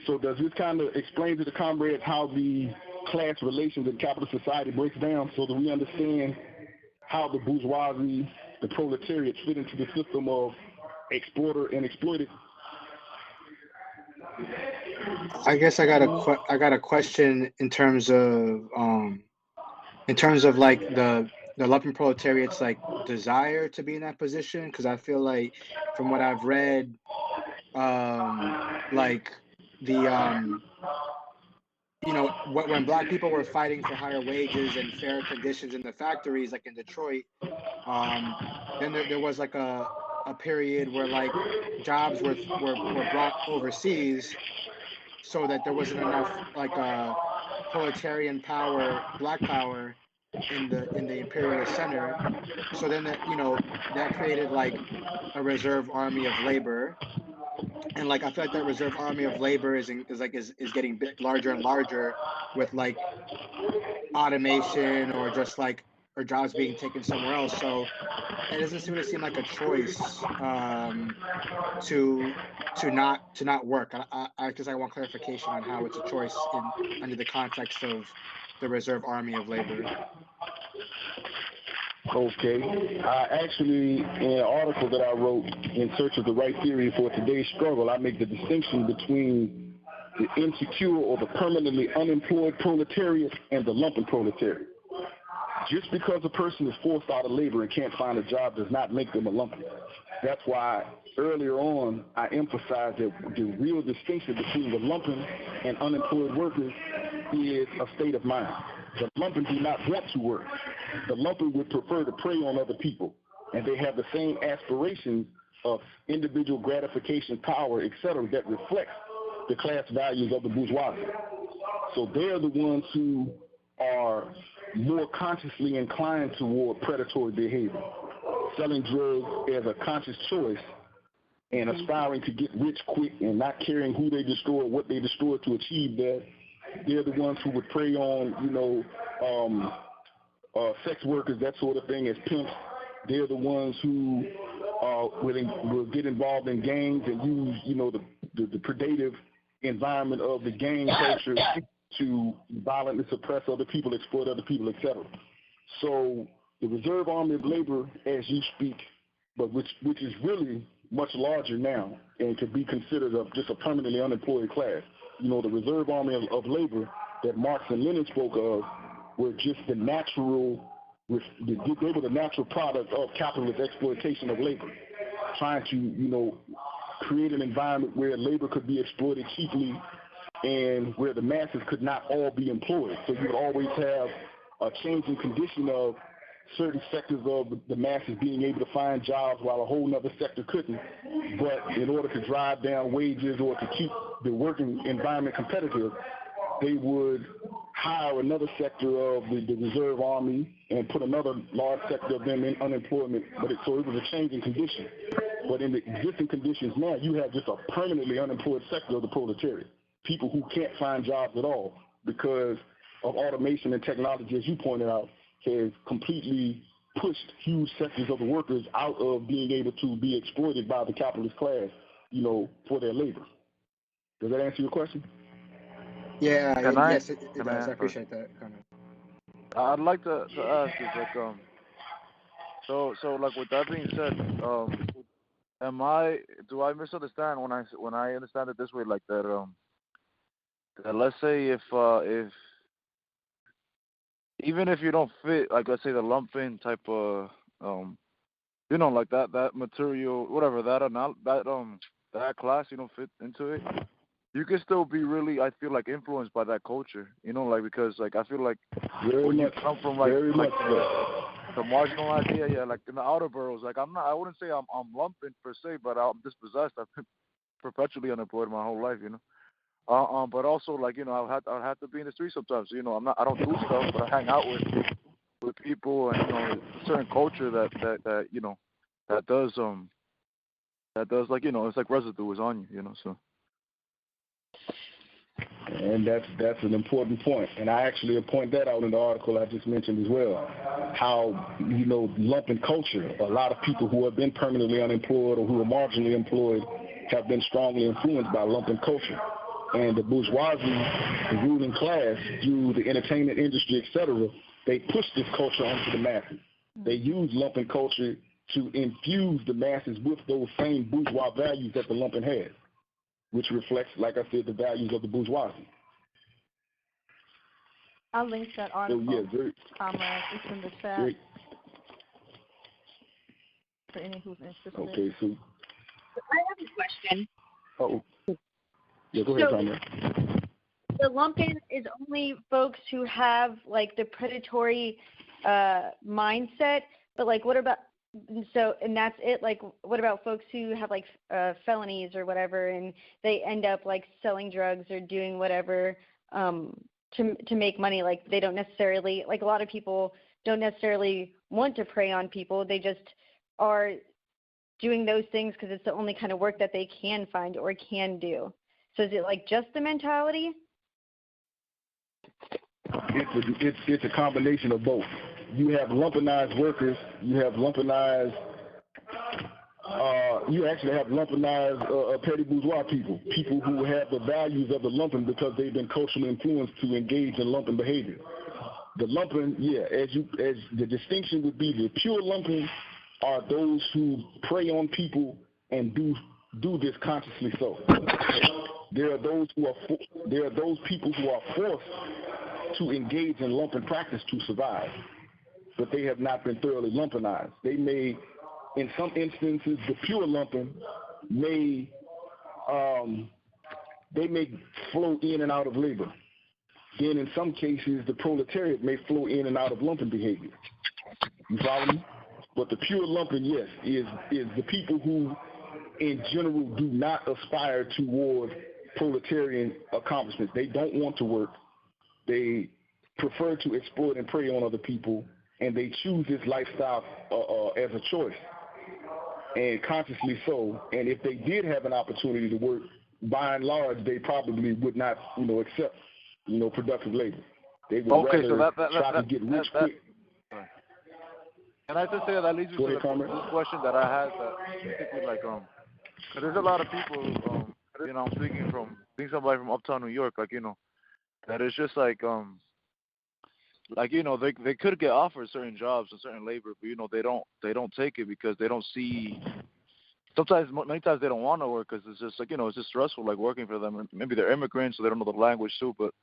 So does this kind of explain to the comrades how the class relations in capitalist society breaks down so that we understand how the bourgeoisie, the proletariat fit into the system of exploiter and exploited? I guess I got a question in terms of like the lumpen proletariat's like desire to be in that position, because I feel like from what I've read, like the when black people were fighting for higher wages and fair conditions in the factories, like in Detroit, then there was like a period where like jobs were brought overseas, so that there wasn't enough like proletarian power, black power in the imperialist center. So then that created like a reserve army of labor. And like I feel like that reserve army of labor is getting larger and larger with like automation or just like or jobs being taken somewhere else. So it doesn't really seem like a choice to not work. I guess I want clarification on how it's a choice under the context of the reserve army of labor. Okay. Actually, in an article that I wrote, In Search of the Right Theory for Today's Struggle, I make the distinction between the insecure or the permanently unemployed proletariat and the lumpen proletariat. Just because a person is forced out of labor and can't find a job does not make them a lumpen. That's why earlier on I emphasized that the real distinction between the lumpen and unemployed workers is a state of mind. The lumpen do not want to work. The lumpen would prefer to prey on other people, and they have the same aspirations of individual gratification, power, etc., that reflects the class values of the bourgeoisie. So they're the ones who are more consciously inclined toward predatory behavior, selling drugs as a conscious choice and aspiring to get rich quick and not caring who they destroy, what they destroy to achieve that. They're the ones who would prey on, sex workers, that sort of thing, as pimps. They're the ones who will get involved in gangs and use, the predative environment of the gang culture to violently suppress other people, exploit other people, etc. So the reserve army of labor, as you speak, but which is really much larger now and could be considered just a permanently unemployed class. The reserve army of labor that Marx and Lenin spoke of were just they were the natural product of capitalist exploitation of labor, trying to, create an environment where labor could be exploited cheaply and where the masses could not all be employed. So you would always have a changing condition of certain sectors of the masses being able to find jobs while a whole other sector couldn't. But in order to drive down wages or to keep the working environment competitive, they would hire another sector of the reserve army and put another large sector of them in unemployment. So it was a changing condition. But in the existing conditions now, you have just a permanently unemployed sector of the proletariat, people who can't find jobs at all because of automation and technology, as you pointed out, has completely pushed huge sectors of the workers out of being able to be exploited by the capitalist class, for their labor. Does that answer your question? Yeah, yes, it does. I appreciate that comment. I'd like to ask is like so like with that being said, do I misunderstand when I understand it this way, like that that let's say if even if you don't fit, like let's say the Lumpen type of like that material, whatever, that class, you don't fit into it, you can still be really, I feel like, influenced by that culture, because like I feel like when you come from like the marginal idea, like in the outer boroughs, like I wouldn't say I'm Lumpen per se, but I'm dispossessed. I've been perpetually unemployed my whole life, but also like I'll have to be in the street sometimes. I don't do stuff, but I hang out with people, and a certain culture that does like it's like residue is on you, so. And that's an important point. And I actually point that out in the article I just mentioned as well. How, Lumpen culture, a lot of people who have been permanently unemployed or who are marginally employed have been strongly influenced by Lumpen culture. And the bourgeoisie, the ruling class, through the entertainment industry, etc., they push this culture onto the masses. They use Lumpen culture to infuse the masses with those same bourgeois values that the Lumpen has, which reflects, like I said, the values of the bourgeoisie. I'll link that article, comrade. It's in the chat for any who's interested. Okay, so I have a question. Oh, yeah, go ahead, comrade. The Lumpen is only folks who have like the predatory mindset, but like what about? And that's it. Like, what about folks who have like felonies or whatever, and they end up like selling drugs or doing whatever to make money? Like, they don't necessarily, like a lot of people don't necessarily want to prey on people. They just are doing those things because it's the only kind of work that they can find or can do. So is it like just the mentality? It's a combination of both. You have lumpenized workers. You have lumpenized. You actually have lumpenized petty bourgeois people who have the values of the lumpen because they've been culturally influenced to engage in lumpen behavior. The lumpen, as the distinction would be, the pure lumpen are those who prey on people and do this consciously. So there are those people who are forced to engage in lumpen practice to survive, but they have not been thoroughly lumpenized. They may, in some instances, the pure lumpen may flow in and out of labor. Then in some cases, the proletariat may flow in and out of lumpen behavior. You follow me? But the pure lumpen, yes, is the people who, in general, do not aspire toward proletarian accomplishments. They don't want to work. They prefer to exploit and prey on other people, and they choose this lifestyle as a choice, and consciously so. And if they did have an opportunity to work, by and large, they probably would not, accept, productive labor. They would rather try to get rich quick. And I just say that leads me to this question that I had that basically like cause there's a lot of people I'm speaking from being somebody from uptown New York, like that is just like they could get offered certain jobs and certain labor, but they don't take it because they don't see. Many times they don't want to work because it's just like it's just stressful, like working for them. And maybe they're immigrants, so they don't know the language too. But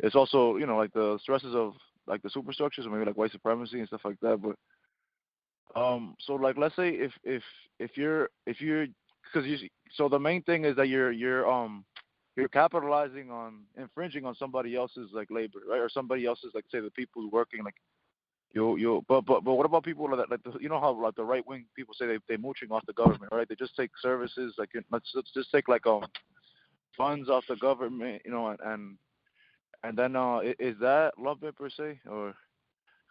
it's also like the stresses of like the superstructures, or maybe like white supremacy and stuff like that. But so like let's say if you're because so the main thing is that you're capitalizing on infringing on somebody else's like labor, right? Or somebody else's, like, say the people who's working, like but what about people that like how like the right wing people say they're mooching off the government, right? They just take services, like let's just take like funds off the government, and then is that lumpen per se, or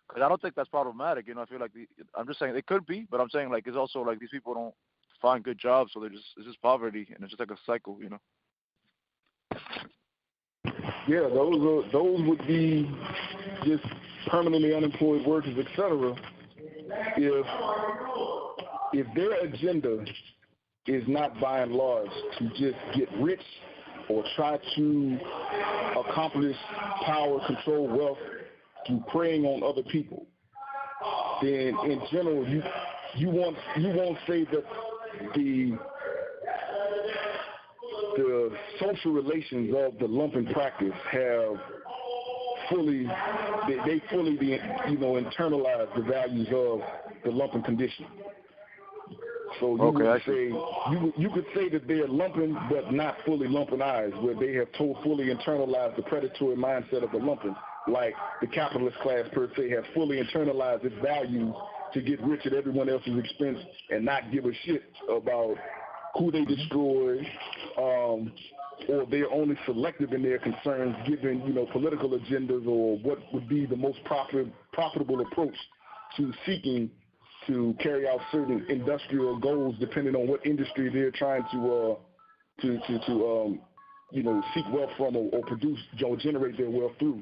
because I don't think that's problematic, I feel like I'm just saying it could be, but I'm saying like it's also like these people don't find good jobs, so it's just poverty, and it's just like a cycle, Yeah, those would be just permanently unemployed workers, etc. If their agenda is not by and large to just get rich or try to accomplish power, control, wealth through preying on other people, then in general you won't say that the social relations of the lumpen practice have fully internalize the values of the lumpen condition. So you could say that they're lumpen, but not fully lumpenized, where they have fully internalized the predatory mindset of the lumpen, like the capitalist class per se has fully internalized its values to get rich at everyone else's expense and not give a shit about who they destroy, or they're only selective in their concerns given, political agendas or what would be the most profitable approach to seeking to carry out certain industrial goals depending on what industry they're trying to seek wealth from or produce or generate their wealth through.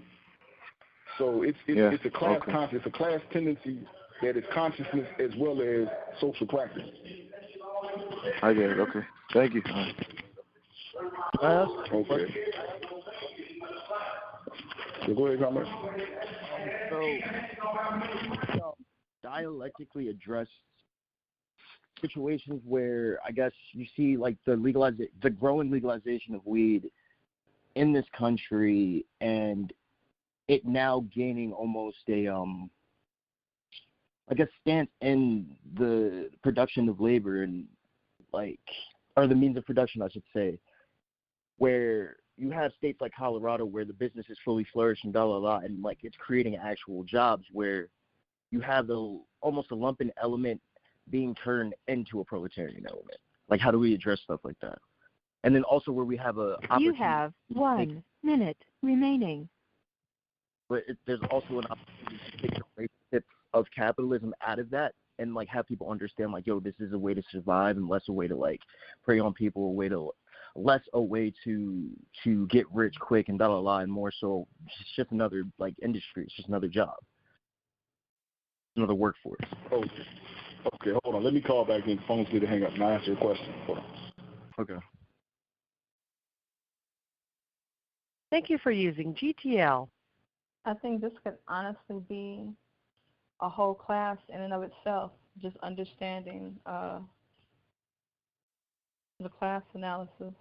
So it's a class it's a class tendency that is consciousness as well as social practice. I get it. Okay. Thank you. Okay. So go ahead, Comrade. So, dialectically address situations where I guess you see like the growing legalization of weed in this country, and it now gaining almost a stance in the production of labor and or the means of production, I should say, where you have states like Colorado where the business is fully flourishing, and like it's creating actual jobs where you have almost a lumpen element being turned into a proletarian element. Like, how do we address stuff like that? And then also where we have You have 1 minute remaining. But there's also an opportunity to take the relationships of capitalism out of that and like have people understand like, yo, this is a way to survive and less a way to like prey on people, less a way to get rich quick and and more so it's just another like industry. It's just another job, another workforce. Okay, hold on. Let me call back in. Phone's did hang up. And I'll answer your question. Hold on. Okay. Thank you for using GTL. I think this could honestly be a whole class in and of itself, just understanding the class analysis.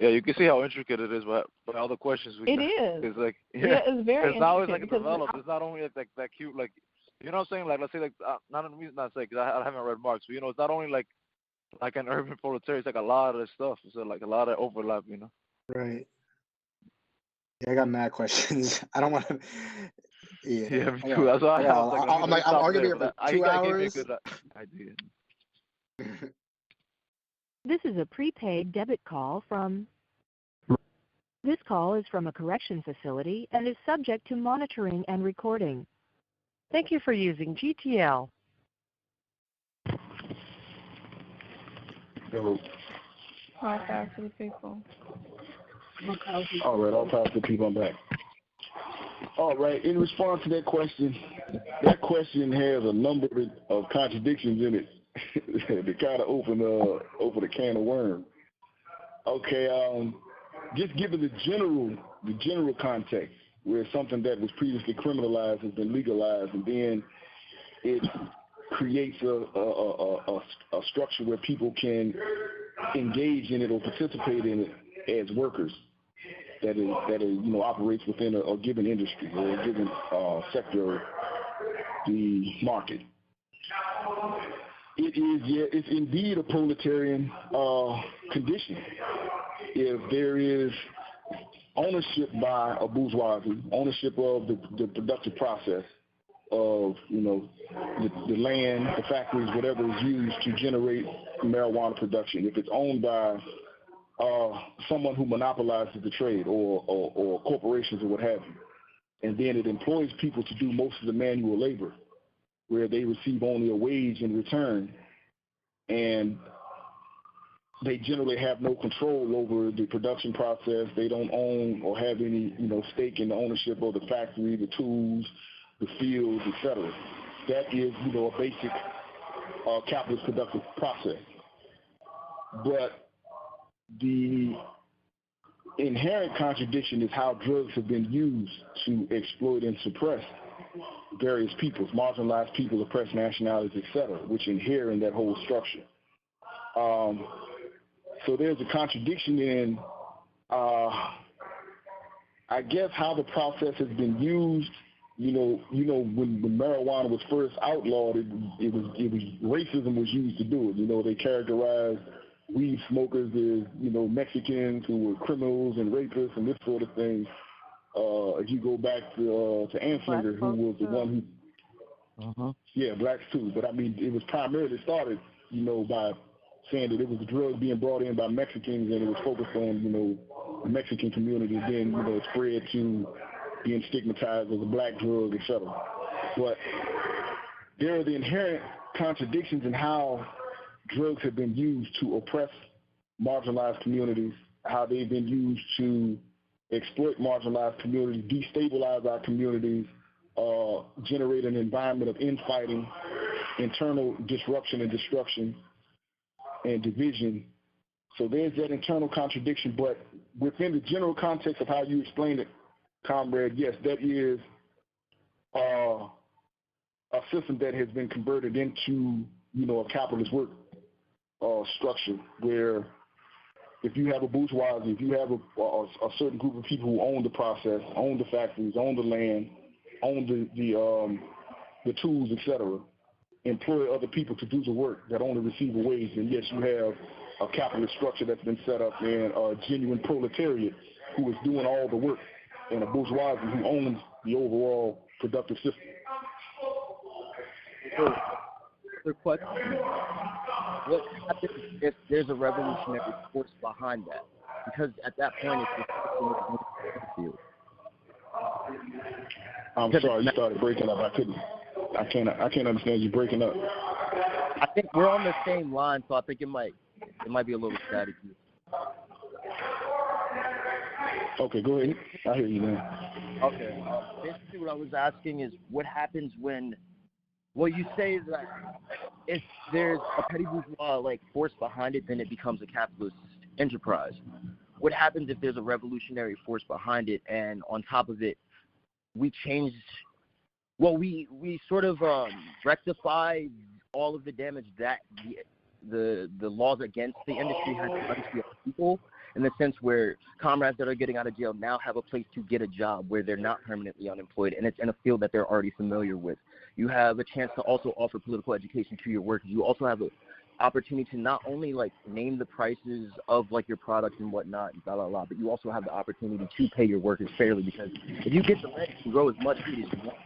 Yeah, you can see how intricate it is by all the questions we got. It is. It's like, yeah, it's very intricate. Now it's like because developed. It's not only like that cute, like, you know what I'm saying? Like, let's say, like, not in the reason not say, because I haven't read Marx, but, it's not only like an urban proletariat, it's like a lot of stuff. So, like, a lot of overlap, Right. Yeah, I got mad questions. I don't want to. Yeah, me too. That's why I'm arguing here for 2 hours. Gave me a good idea. This is a prepaid debit call from. This call is from a correction facility and is subject to monitoring and recording. Thank you for using GTL. Hello. All power to the people. All right, all power to the people. I'm back. All right, in response to that question has a number of contradictions in it to kind of open a can of worms. Okay, just given the general context, where something that was previously criminalized has been legalized, and then it creates a structure where people can engage in it or participate in it as workers that operates within a given industry or a given sector of the market. It's indeed a proletarian condition. If there is ownership by a bourgeoisie, ownership of the productive process of the land, the factories, whatever is used to generate marijuana production, if it's owned by someone who monopolizes the trade or corporations or what have you, and then it employs people to do most of the manual labor, where they receive only a wage in return, and they generally have no control over the production process. They don't own or have any, stake in the ownership of the factory, the tools, the fields, etc. That is, a basic capitalist productive process. But the inherent contradiction is how drugs have been used to exploit and suppress various peoples, marginalized people, oppressed nationalities, etc., which inhere in that whole structure. So there's a contradiction in, I guess, how the process has been used. When marijuana was first outlawed, it was racism was used to do it. They characterized weed smokers as Mexicans who were criminals and rapists and this sort of thing. If you go back to Anslinger, who was the one who, yeah, blacks too. But I mean, it was primarily started, by saying that it was a drug being brought in by Mexicans, and it was focused on, the Mexican community. Then, it spread to being stigmatized as a black drug, etc. But there are the inherent contradictions in how drugs have been used to oppress marginalized communities, how they've been used to exploit marginalized communities, destabilize our communities, generate an environment of infighting, internal disruption and destruction, and division. So there's that internal contradiction, but within the general context of how you explained it, comrade, yes, that is a system that has been converted into, a capitalist work structure, where if you have a bourgeoisie, if you have a certain group of people who own the process, own the factories, own the land, own the tools, etc., employ other people to do the work that only receive a wage, and yes, you have a capitalist structure that's been set up, and a genuine proletariat who is doing all the work, and a bourgeoisie who owns the overall productive system. So, the question: what happens if there's a revolutionary force behind that? Because at that point, it's the field. I'm sorry, you started breaking up. I can't understand you breaking up. I think we're on the same line, so I think it might be a little staticky. Okay, go ahead. I hear you now. Okay. Basically, what I was asking is, what happens when? Well, you say that if there's a petty bourgeois force behind it, then it becomes a capitalist enterprise. What happens if there's a revolutionary force behind it, and on top of it, we change? Well, we sort of rectify all of the damage that the laws against the industry have done to people, in the sense where comrades that are getting out of jail now have a place to get a job where they're not permanently unemployed, and it's in a field that they're already familiar with. You have a chance to also offer political education to your workers. You also have an opportunity to not only name the prices of your products and whatnot, blah blah blah, but you also have the opportunity to pay your workers fairly, because if you get the land, you can grow as much food as you want,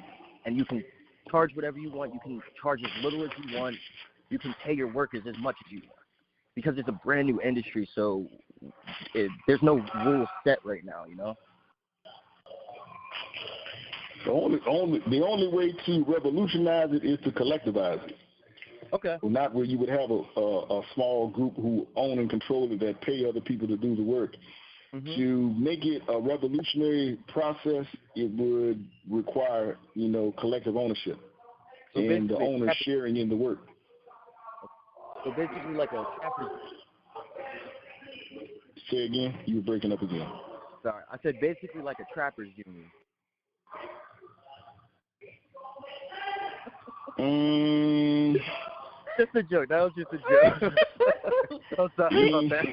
and you can charge whatever you want. You can charge as little as you want. you can pay your workers as much as you want because it's a brand new industry. So there's no rule set right now, you know. The only way to revolutionize it is to collectivize it. Okay. Well, not where you would have a small group who own and control it that pay other people to do the work. Mm-hmm. To make it a revolutionary process, it would require, collective ownership and the owners sharing in the work. So basically like a trapper's. Say again? You were breaking up again. Sorry. I said basically like a trapper's union. Just a joke. That was just a joke. I'm sorry about that.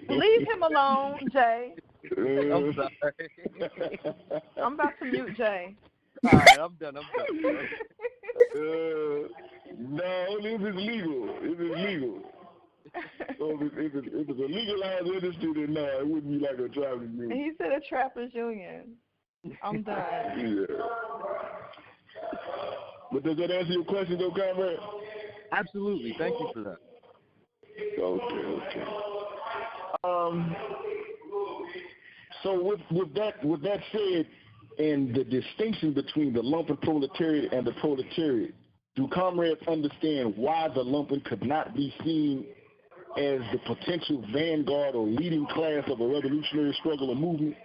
Leave him alone, Jay. I'm sorry. I'm about to mute Jay. All right, I'm done. No, this is legal. So if it's a legalized industry, then no, it wouldn't be like a trappers union. He said a trappers union. I'm done. Yeah. But does that answer your question, though, comrade? Absolutely. Thank you for that. Okay. So with that said, and the distinction between the lumpen proletariat and the proletariat, do comrades understand why the lumpen could not be seen as the potential vanguard or leading class of a revolutionary struggle or movement?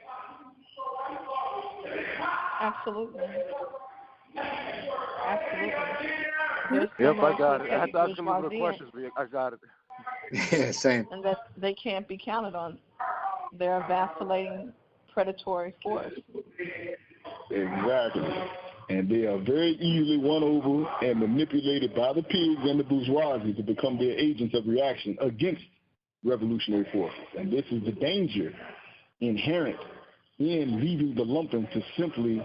Absolutely. Yep, I got it. I had to ask a little bit of questions, but I got it. Yeah, same. And that they can't be counted on. They're a vacillating predatory force. Exactly. And they are very easily won over and manipulated by the pigs and the bourgeoisie to become their agents of reaction against revolutionary forces. And this is the danger inherent in leaving the lumpen to simply,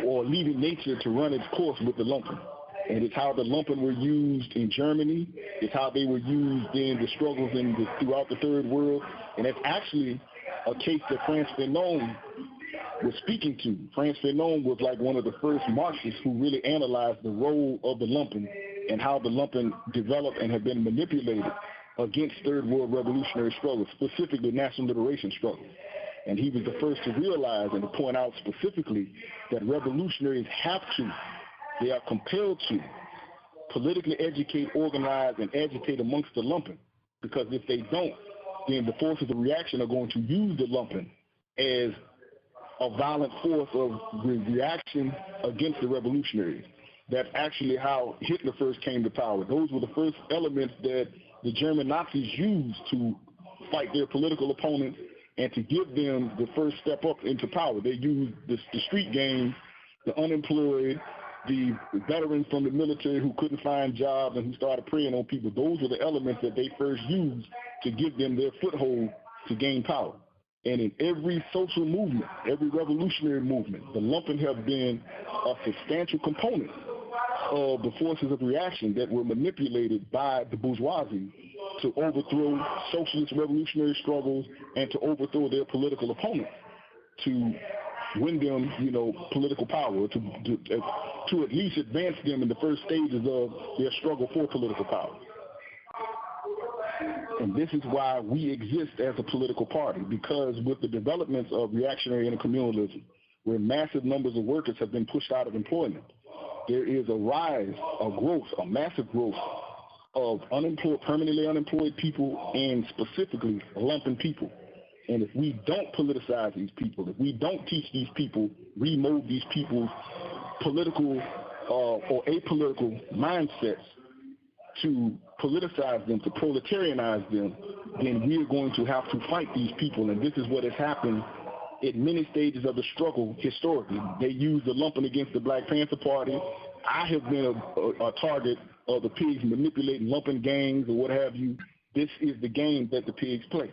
or leaving nature to run its course with the lumpen. And it's how the lumpen were used in Germany. It's how they were used in the struggles throughout the Third World. And that's actually a case that Frantz Fanon was speaking to. Frantz Fanon was like one of the first Marxists who really analyzed the role of the lumpen and how the lumpen developed and had been manipulated against Third World revolutionary struggles, specifically national liberation struggles. And he was the first to realize and to point out specifically that revolutionaries they are compelled to politically educate, organize, and agitate amongst the lumpen. Because if they don't, then the forces of reaction are going to use the lumpen as a violent force of reaction against the revolutionaries. That's actually how Hitler first came to power. Those were the first elements that the German Nazis used to fight their political opponents and to give them the first step up into power. They used the street gang, the unemployed, the veterans from the military who couldn't find jobs and who started preying on people. Those were the elements that they first used to give them their foothold to gain power. And in every social movement, every revolutionary movement, the lumpen have been a substantial component of the forces of reaction that were manipulated by the bourgeoisie to overthrow socialist revolutionary struggles and to overthrow their political opponents, to win them, political power, to at least advance them in the first stages of their struggle for political power. And this is why we exist as a political party, because with the developments of reactionary intercommunalism, where massive numbers of workers have been pushed out of employment, there is a rise, a massive growth of permanently unemployed people and specifically lumpen people. And if we don't politicize these people, if we don't teach these people, remold these people's political or apolitical mindsets to politicize them, to proletarianize them, then we are going to have to fight these people. And this is what has happened at many stages of the struggle historically. They used the lumpen against the Black Panther Party. I have been a target of the pigs manipulating lumpen gangs or what have you. This is the game that the pigs play.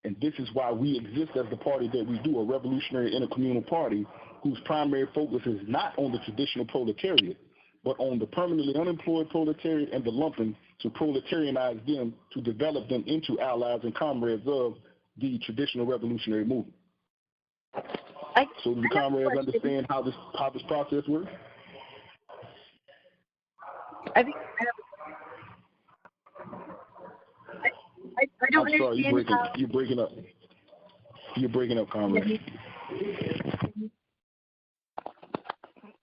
And this is why we exist as the party that we do, a revolutionary intercommunal party whose primary focus is not on the traditional proletariat, but on the permanently unemployed proletariat and the lumpen, to proletarianize them, to develop them into allies and comrades of the traditional revolutionary movement. So do the comrades understand how this process works? I think I don't I'm sorry, understand you're breaking up. You're breaking up, Conrad.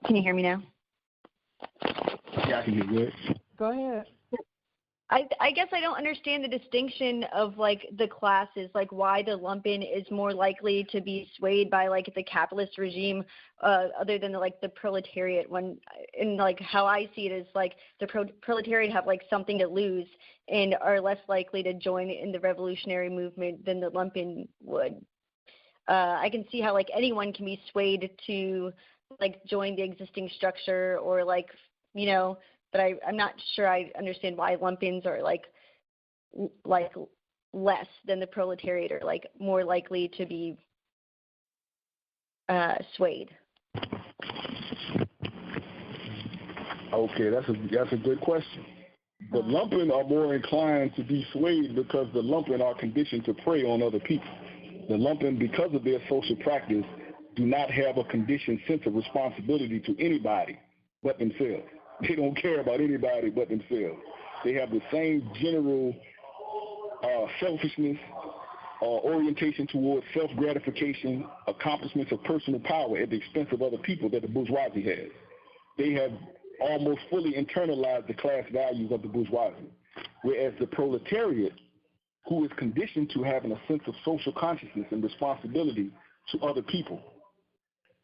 Can you hear me now? Yeah, I can hear you. Go ahead. I guess I don't understand the distinction of like the classes, like why the lumpen is more likely to be swayed by like the capitalist regime, other than like the proletariat. When and like how I see it is like the proletariat have like something to lose and are less likely to join in the revolutionary movement than the lumpen would. I can see how like anyone can be swayed to like join the existing structure or like but I'm not sure I understand why lumpens are like less than the proletariat or like more likely to be swayed. Okay, that's a good question. The lumpen are more inclined to be swayed because the lumpen are conditioned to prey on other people. The lumpen, because of their social practice, do not have a conditioned sense of responsibility to anybody but themselves. They don't care about anybody but themselves. They have the same general selfishness, orientation towards self-gratification, accomplishments of personal power at the expense of other people that the bourgeoisie has. They have almost fully internalized the class values of the bourgeoisie, whereas the proletariat, who is conditioned to having a sense of social consciousness and responsibility to other people,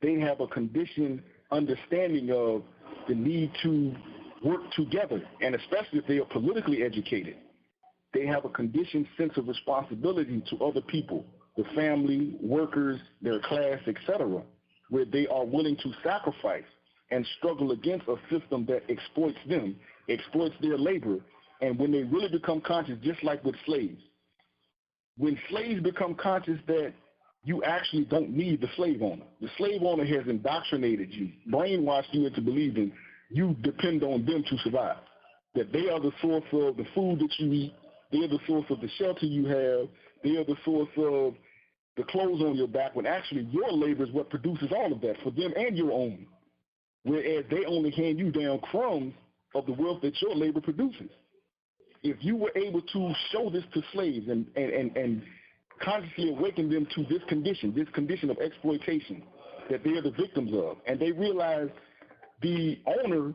they have a conditioned understanding of the need to work together, and especially if they are politically educated, they have a conditioned sense of responsibility to other people, the family, workers, their class, etc., where they are willing to sacrifice and struggle against a system that exploits them, exploits their labor, and when they really become conscious, just like with slaves, when slaves become conscious that you actually don't need the slave owner. The slave owner has indoctrinated you, brainwashed you into believing you depend on them to survive, that they are the source of the food that you eat, they are the source of the shelter you have, they are the source of the clothes on your back, when actually your labor is what produces all of that for them and your own, whereas they only hand you down crumbs of the wealth that your labor produces. If you were able to show this to slaves and consciously awaken them to this condition of exploitation that they are the victims of, and they realize the owner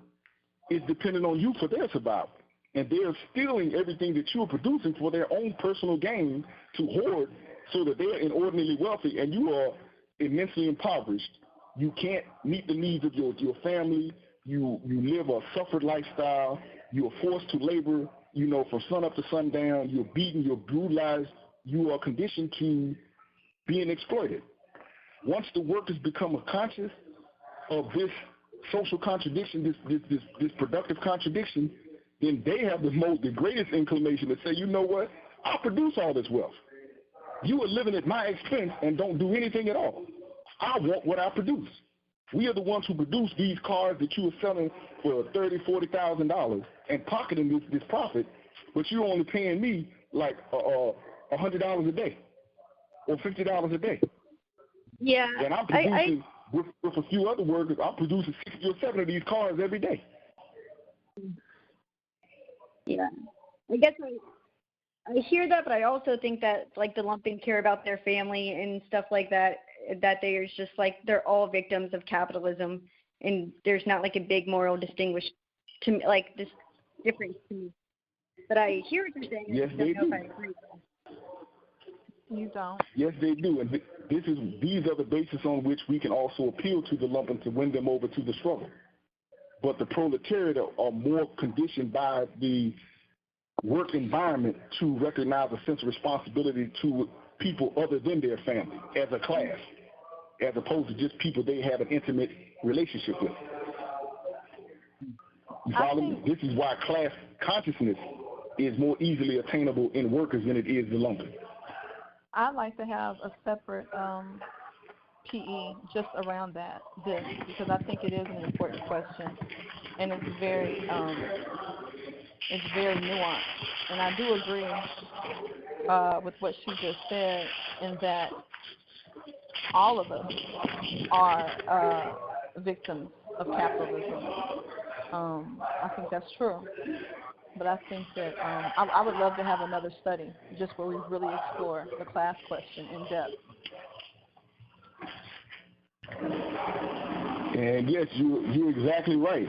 is dependent on you for their survival, and they are stealing everything that you are producing for their own personal gain to hoard so that they are inordinately wealthy and you are immensely impoverished. You can't meet the needs of your family. You live a suffered lifestyle. You are forced to labor, from sun up to sundown. You're beaten. You're brutalized. You are conditioned to being exploited. Once the workers become conscious of this social contradiction, this productive contradiction, then they have the greatest inclination to say, you know what, I'll produce all this wealth. You are living at my expense and don't do anything at all. I want what I produce. We are the ones who produce these cars that you are selling for $30,000, $40,000 and pocketing this profit, but you're only paying me like $100 a day or $50 a day. Yeah. And I'm producing with a few other workers. I'm producing 60 or 70 of these cars every day. Yeah, I guess I hear that, but I also think that like the lumpen care about their family and stuff like that. That there's just like they're all victims of capitalism, and there's not like a big moral distinguish to me, like this difference to me. But I hear what you're saying. Yes, they do. You don't. Yes, they do, and these are the basis on which we can also appeal to the lumpen to win them over to the struggle. But the proletariat are more conditioned by the work environment to recognize a sense of responsibility to people other than their family as a class, as opposed to just people they have an intimate relationship with. You follow me? This is why class consciousness is more easily attainable in workers than it is the lumpen. I'd like to have a separate PE just around this, because I think it is an important question, and it's very nuanced. And I do agree with what she just said, in that all of us are victims of capitalism. I think that's true. But I think that I would love to have another study just where we really explore the class question in depth. And yes, you're exactly right.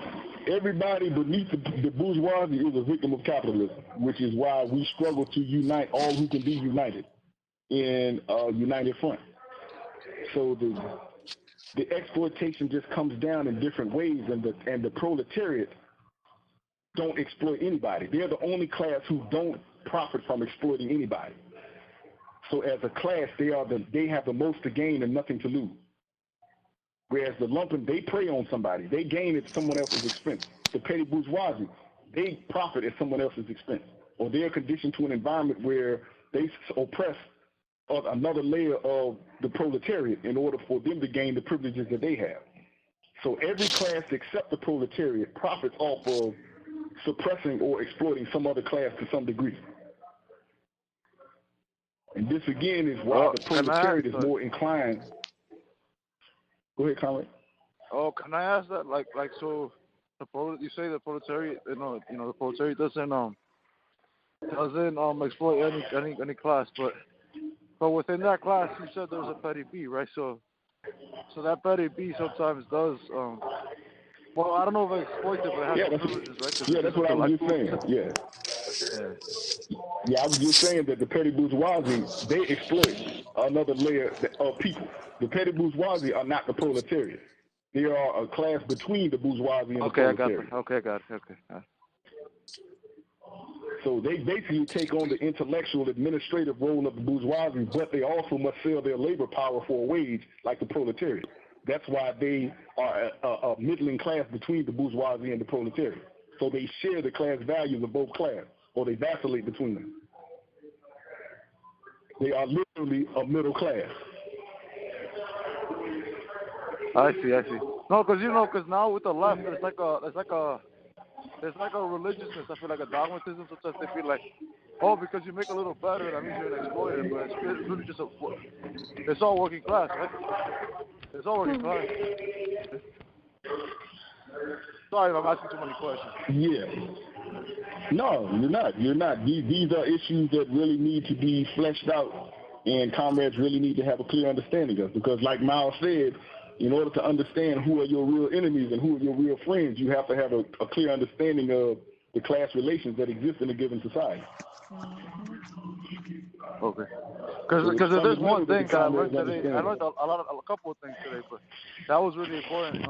Everybody beneath the bourgeoisie is a victim of capitalism, which is why we struggle to unite all who can be united in a united front. So the exploitation just comes down in different ways, and the proletariat don't exploit anybody. They're the only class who don't profit from exploiting anybody. So as a class, they have the most to gain and nothing to lose. Whereas the lumpen, they prey on somebody. They gain at someone else's expense. The petty bourgeoisie, they profit at someone else's expense. Or they are conditioned to an environment where they oppress another layer of the proletariat in order for them to gain the privileges that they have. So every class except the proletariat profits off of suppressing or exploiting some other class to some degree. And this again is why the proletariat is more inclined. Go ahead, Conrad. Oh, can I ask that? Like, so you say the proletariat, the proletariat doesn't exploit any class, but within that class, you said there's a petty B, right? So that petty B sometimes does. Well, I don't know if it exploits it, but it has privileges, right? Yeah, that's what I was just saying. Yeah. Yeah, I was just saying that the petty bourgeoisie, they exploit another layer of people. The petty bourgeoisie are not the proletariat. They are a class between the bourgeoisie and the proletariat. I got it. So they basically take on the intellectual administrative role of the bourgeoisie, but they also must sell their labor power for a wage like the proletariat. That's why they are a middling class between the bourgeoisie and the proletariat. So they share the class values of both classes, or they vacillate between them. They are literally a middle class. I see. No, because now with the left, there's like a religiousness. I feel like a dogmatism. Sometimes they feel like, oh, because you make a little better, that means you're an exploiter. But it's really just it's all working class, right? It's all working class. Sorry if I'm asking too many questions. Yeah. No, you're not. These are issues that really need to be fleshed out, and comrades really need to have a clear understanding of. Because like Miles said, in order to understand who are your real enemies and who are your real friends, you have to have a clear understanding of the class relations that exist in a given society. Okay. Because there's one thing that I learned today. I learned a couple of things today, but that was really important.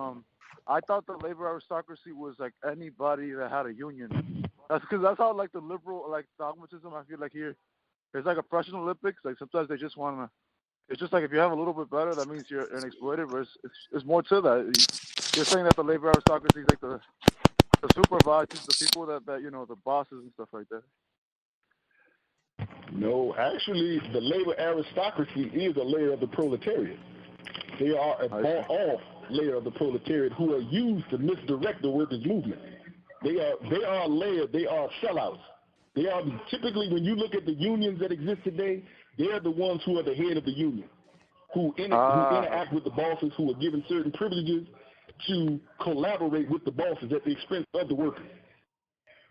I thought the labor aristocracy was like anybody that had a union. That's how like the liberal like dogmatism. I feel like here, it's like a Prussian Olympics. Like sometimes they just want to. It's just like if you have a little bit better, that means you're an exploiter. But it's more to that. You're saying that the labor aristocracy is like the supervisors, the people that the bosses and stuff like that. No, actually, the labor aristocracy is a layer of the proletariat. They are a far-off layer of the proletariat who are used to misdirect the workers' movement. They are a layer. They are sellouts. They are typically, when you look at the unions that exist today, they are the ones who are the head of the union, who interact with the bosses, who are given certain privileges to collaborate with the bosses at the expense of the workers.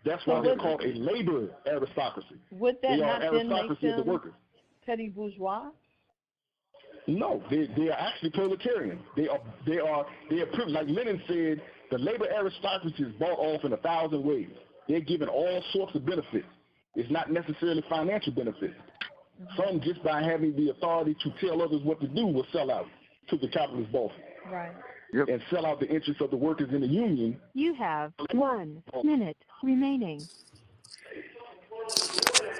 That's why they're called a labor aristocracy. Would that not then make them of the workers. Petty bourgeois? No, they are actually proletarian. They are privileged. Like Lenin said, the labor aristocracy is bought off in 1,000 ways. They're given all sorts of benefits. It's not necessarily financial benefits. Some just by having the authority to tell others what to do will sell out to the capitalist bosses. Right. Yep. And sell out the interests of the workers in the union. You have 1 minute remaining.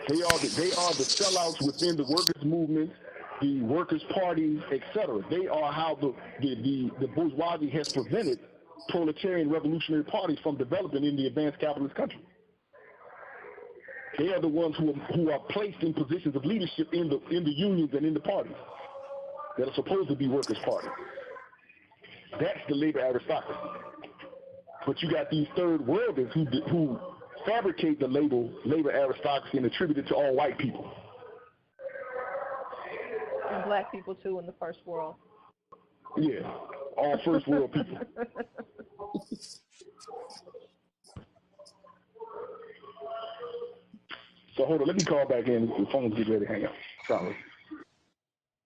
They are the sellouts within the workers' movements, the workers' parties, etc. They are how the bourgeoisie has prevented proletarian revolutionary parties from developing in the advanced capitalist country. They are the ones who are placed in positions of leadership in the unions and in the parties that are supposed to be workers' parties. That's the labor aristocracy. But you got these third worlders who fabricate the labor aristocracy and attribute it to all white people. And black people too in the first world. Yeah, all first world people. So hold on, let me call back in. The phone's getting ready to hang up. Sorry.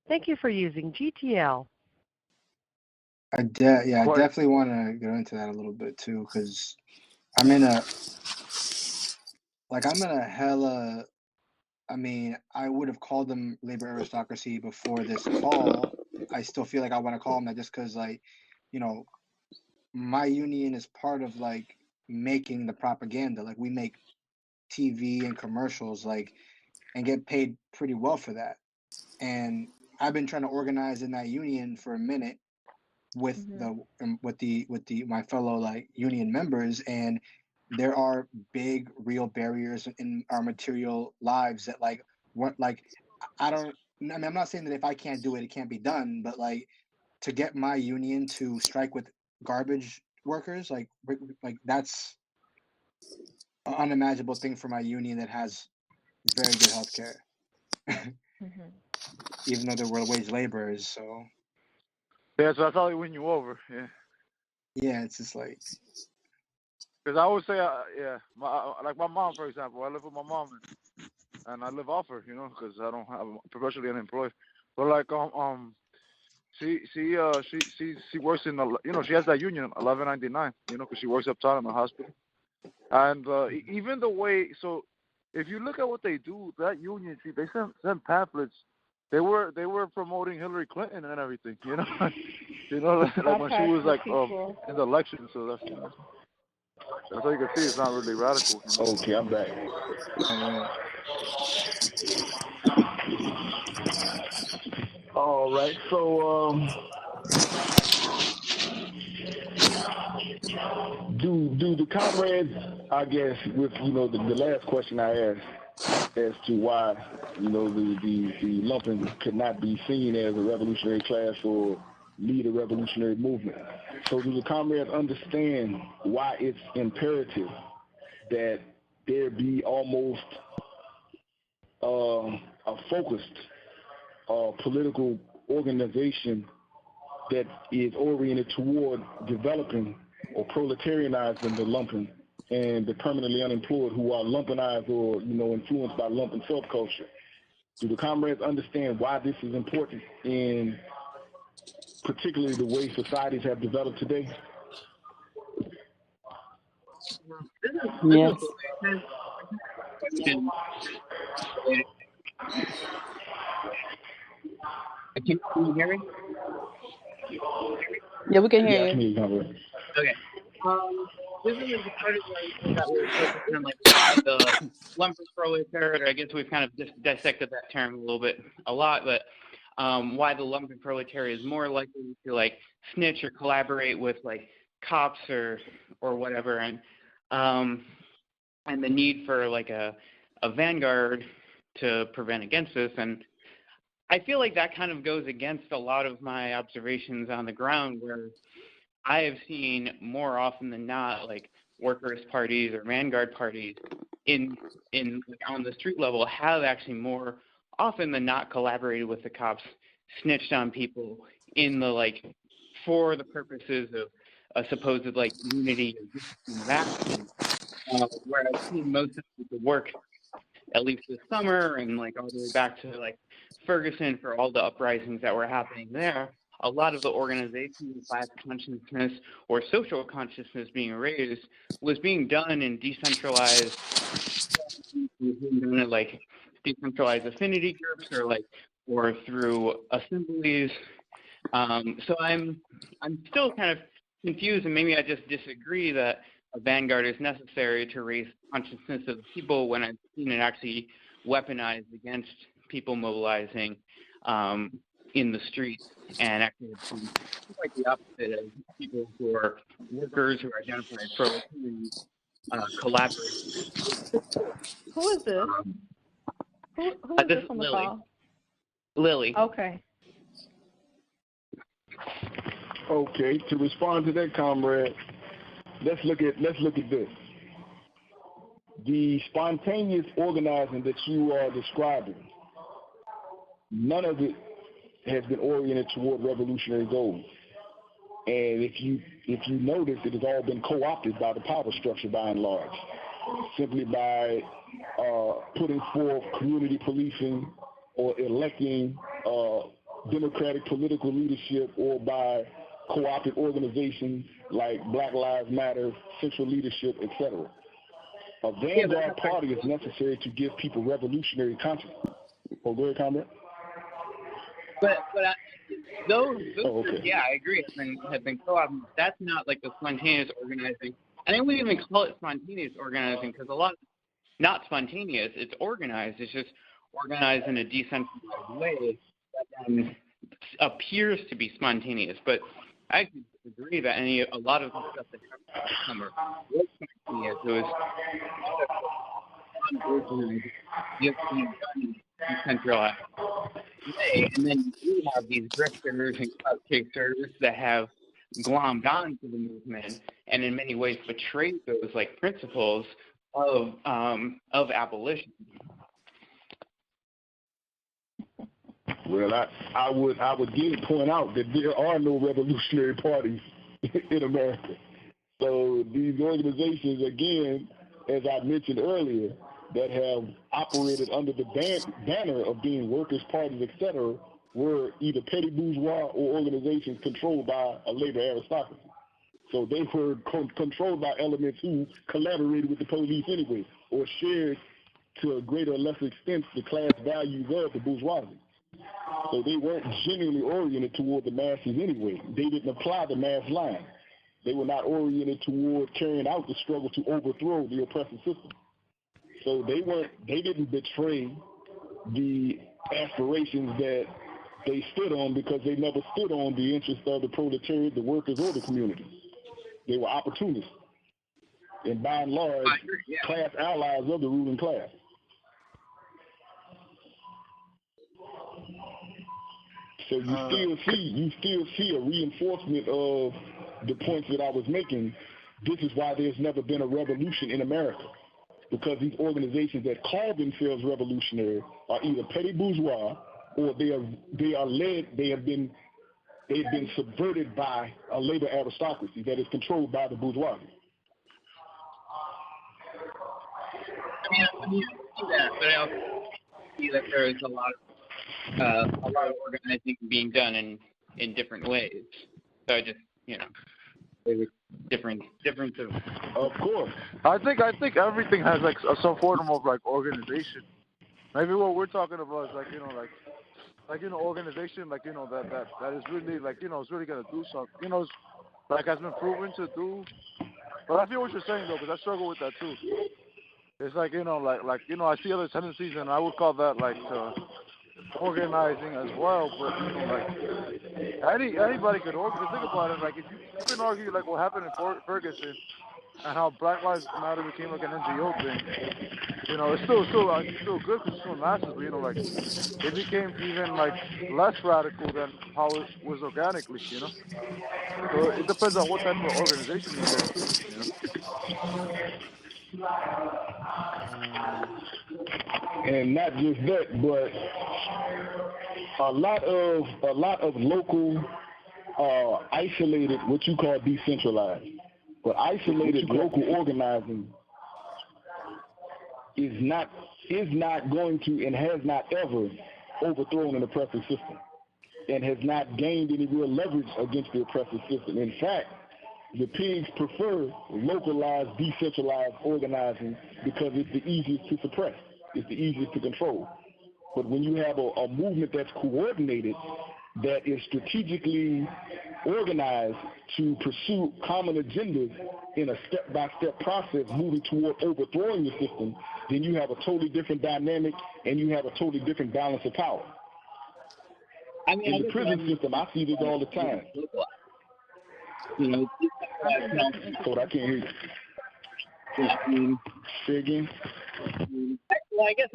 Thank you for using GTL. I definitely want to go into that a little bit too, because I'm in a hella. I mean, I would have called them labor aristocracy before this call. I still feel like I want to call them that just because, like, you know, my union is part of like making the propaganda. Like, we make TV and commercials, like, and get paid pretty well for that. And I've been trying to organize in that union for a minute with my fellow like union members, and there are big real barriers in our material lives that like what like I mean, I'm not saying that if I can't do it, it can't be done, but like to get my union to strike with garbage workers, like that's an unimaginable thing for my union that has very good health care. Even though they're wage laborers, so Yeah, so that's how they win you over. Yeah. Yeah, it's just like. Because I always say, like my mom, for example, I live with my mom, and I live off her, you know, because I'm professionally unemployed. But like, she works in, you know, she has that union, 1199, you know, because she works uptown in the hospital. And even the way, so if you look at what they do, that union, they send pamphlets. They were promoting Hillary Clinton and everything, you know, like when she was like in the election. So that's how you can see it's not really radical. You know? Okay, I'm back. All right, so do the comrades, I guess, with the last question I asked as to why the Lumpen could not be seen as a revolutionary class or lead a revolutionary movement. So do the comrades understand why it's imperative that there be almost a focused political organization that is oriented toward developing or proletarianizing the lumpen and the permanently unemployed who are lumpenized or influenced by lumpen subculture? Do the comrades understand why this is important in particularly the way societies have developed today? Yes. Can you hear me? Yeah, we can hear I you. can hear you, comrade. Okay. This is the part of that we're focusing on, like the lumpen proletariat, or I guess we've kind of dissected that term a lot, but why the lumpen proletariat is more likely to like snitch or collaborate with like cops or whatever, and the need for like a vanguard to prevent against this. And I feel like that kind of goes against a lot of my observations on the ground, where I have seen more often than not like workers' parties or vanguard parties in on the street level have actually more often than not collaborated with the cops, snitched on people in the like for the purposes of a supposed like unity of action. Where I've seen most of the work, at least this summer, and like all the way back to like Ferguson for all the uprisings that were happening there, a lot of the organization, class consciousness or social consciousness being raised was being done in decentralized, like decentralized affinity groups or through assemblies. So I'm still kind of confused, and maybe I just disagree that a vanguard is necessary to raise consciousness of people when I've seen it actually weaponized against people mobilizing in the streets, and actually it's quite the opposite of people who are workers who are identified as proletarians collaborate. Who is this? Who is this on the Lily. call? Lily. Okay. Okay, to respond to that, comrade, let's look at this. The spontaneous organizing that you are describing, none of it has been oriented toward revolutionary goals. And if you notice, it has all been co-opted by the power structure by and large, simply by putting forth community policing or electing democratic political leadership, or by co-opted organizations like Black Lives Matter, Central Leadership, etc. A vanguard party is necessary to give people revolutionary consciousness. Oh, go ahead, comrade. But those yeah, I agree, have been co-opted. That's not like the spontaneous organizing. And I wouldn't even call it spontaneous organizing, because a lot, not spontaneous, it's organized. It's just organized in a decentralized way that then appears to be spontaneous. But I agree that a lot of the stuff that happened was spontaneous. It was unorganized, just being done in a decentralized way. And then you have these grifters and cupcakers that have glommed on to the movement and in many ways betrayed those like principles of abolition. Well, I would again point out that there are no revolutionary parties in America. So these organizations, again, as I mentioned earlier, that have operated under the banner of being workers' parties, etc., were either petty bourgeois or organizations controlled by a labor aristocracy. So they were controlled by elements who collaborated with the police anyway, or shared to a greater or lesser extent the class values of the bourgeoisie. So they weren't genuinely oriented toward the masses anyway. They didn't apply the mass line. They were not oriented toward carrying out the struggle to overthrow the oppressive system. So they didn't betray the aspirations that they stood on, because they never stood on the interests of the proletariat, the workers, or the community. They were opportunists, and by and large, class allies of the ruling class. So you still see a reinforcement of the points that I was making. This is why there's never been a revolution in America, because these organizations that call themselves revolutionary are either petty bourgeois, or they've been subverted by a labor aristocracy that is controlled by the bourgeoisie. I mean, I see that, but I also see that there is a lot of organizing being done in different ways. So I just, there's a difference of course. I think everything has like some form of like organization. Maybe what we're talking about is organization, that is really it's really gonna do something. Has been proven to do. But I feel what you're saying though, because I struggle with that too. It's I see other tendencies, and I would call that organizing as well. But anybody could organize. Think about it. If you can argue what happened in Ferguson and how Black Lives Matter became an NGO thing. It's still good because it's still massive. But it became even less radical than how it was organically. So it depends on what type of organization you get too. And not just that, but a lot of local, isolated, what you call decentralized, but isolated local organizing is not going to, and has not ever overthrown an oppressive system, and has not gained any real leverage against the oppressive system. In fact, the pigs prefer localized, decentralized organizing because it's the easiest to suppress. It's the easiest to control. But when you have a movement that's coordinated, that is strategically organized to pursue common agendas in a step-by-step process moving toward overthrowing the system, then you have a totally different dynamic and you have a totally different balance of power. In the prison system, I see this all the time. So I can't hear you. Say again? Well, I guess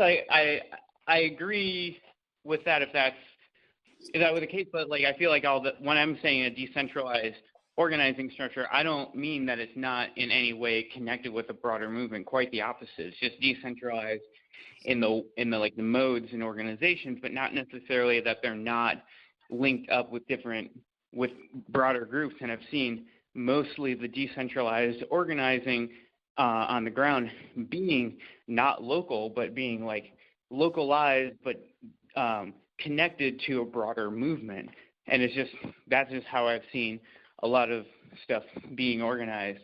I agree with that if that was the case, but I feel like when I'm saying a decentralized organizing structure, I don't mean that it's not in any way connected with a broader movement. Quite the opposite. It's just decentralized in the modes and organizations, but not necessarily that they're not linked up with broader groups. And I've seen mostly the decentralized organizing on the ground being not local, but being like localized, but connected to a broader movement. And that's just how I've seen a lot of stuff being organized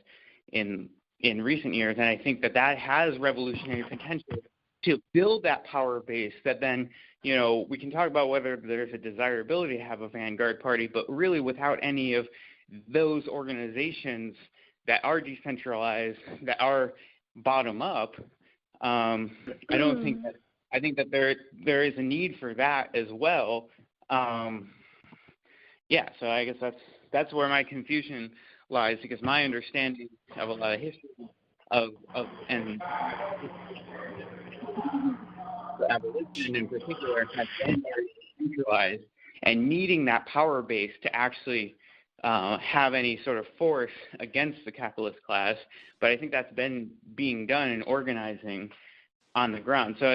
in recent years. And I think that has revolutionary potential to build that power base that then, we can talk about whether there's a desirability to have a vanguard party, but really without any of those organizations that are decentralized, that are bottom up, I think that there is a need for that as well. So I guess that's where my confusion lies, because my understanding of a lot of history and abolition in particular has been very decentralized, and needing that power base to actually have any sort of force against the capitalist class. But I think that's been being done in organizing on the ground. So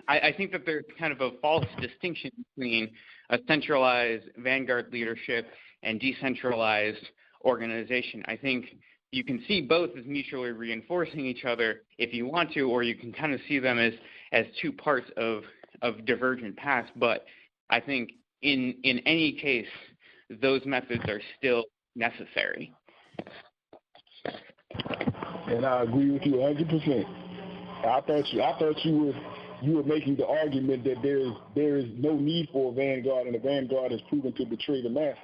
I think that there's kind of a false distinction between a centralized vanguard leadership and decentralized organization. I think you can see both as mutually reinforcing each other if you want to, or you can kind of see them as two parts of divergent paths. But I think in any case, those methods are still necessary. And I agree with you 100%. I thought you were making the argument that there is no need for a vanguard, and the vanguard has proven to betray the masses.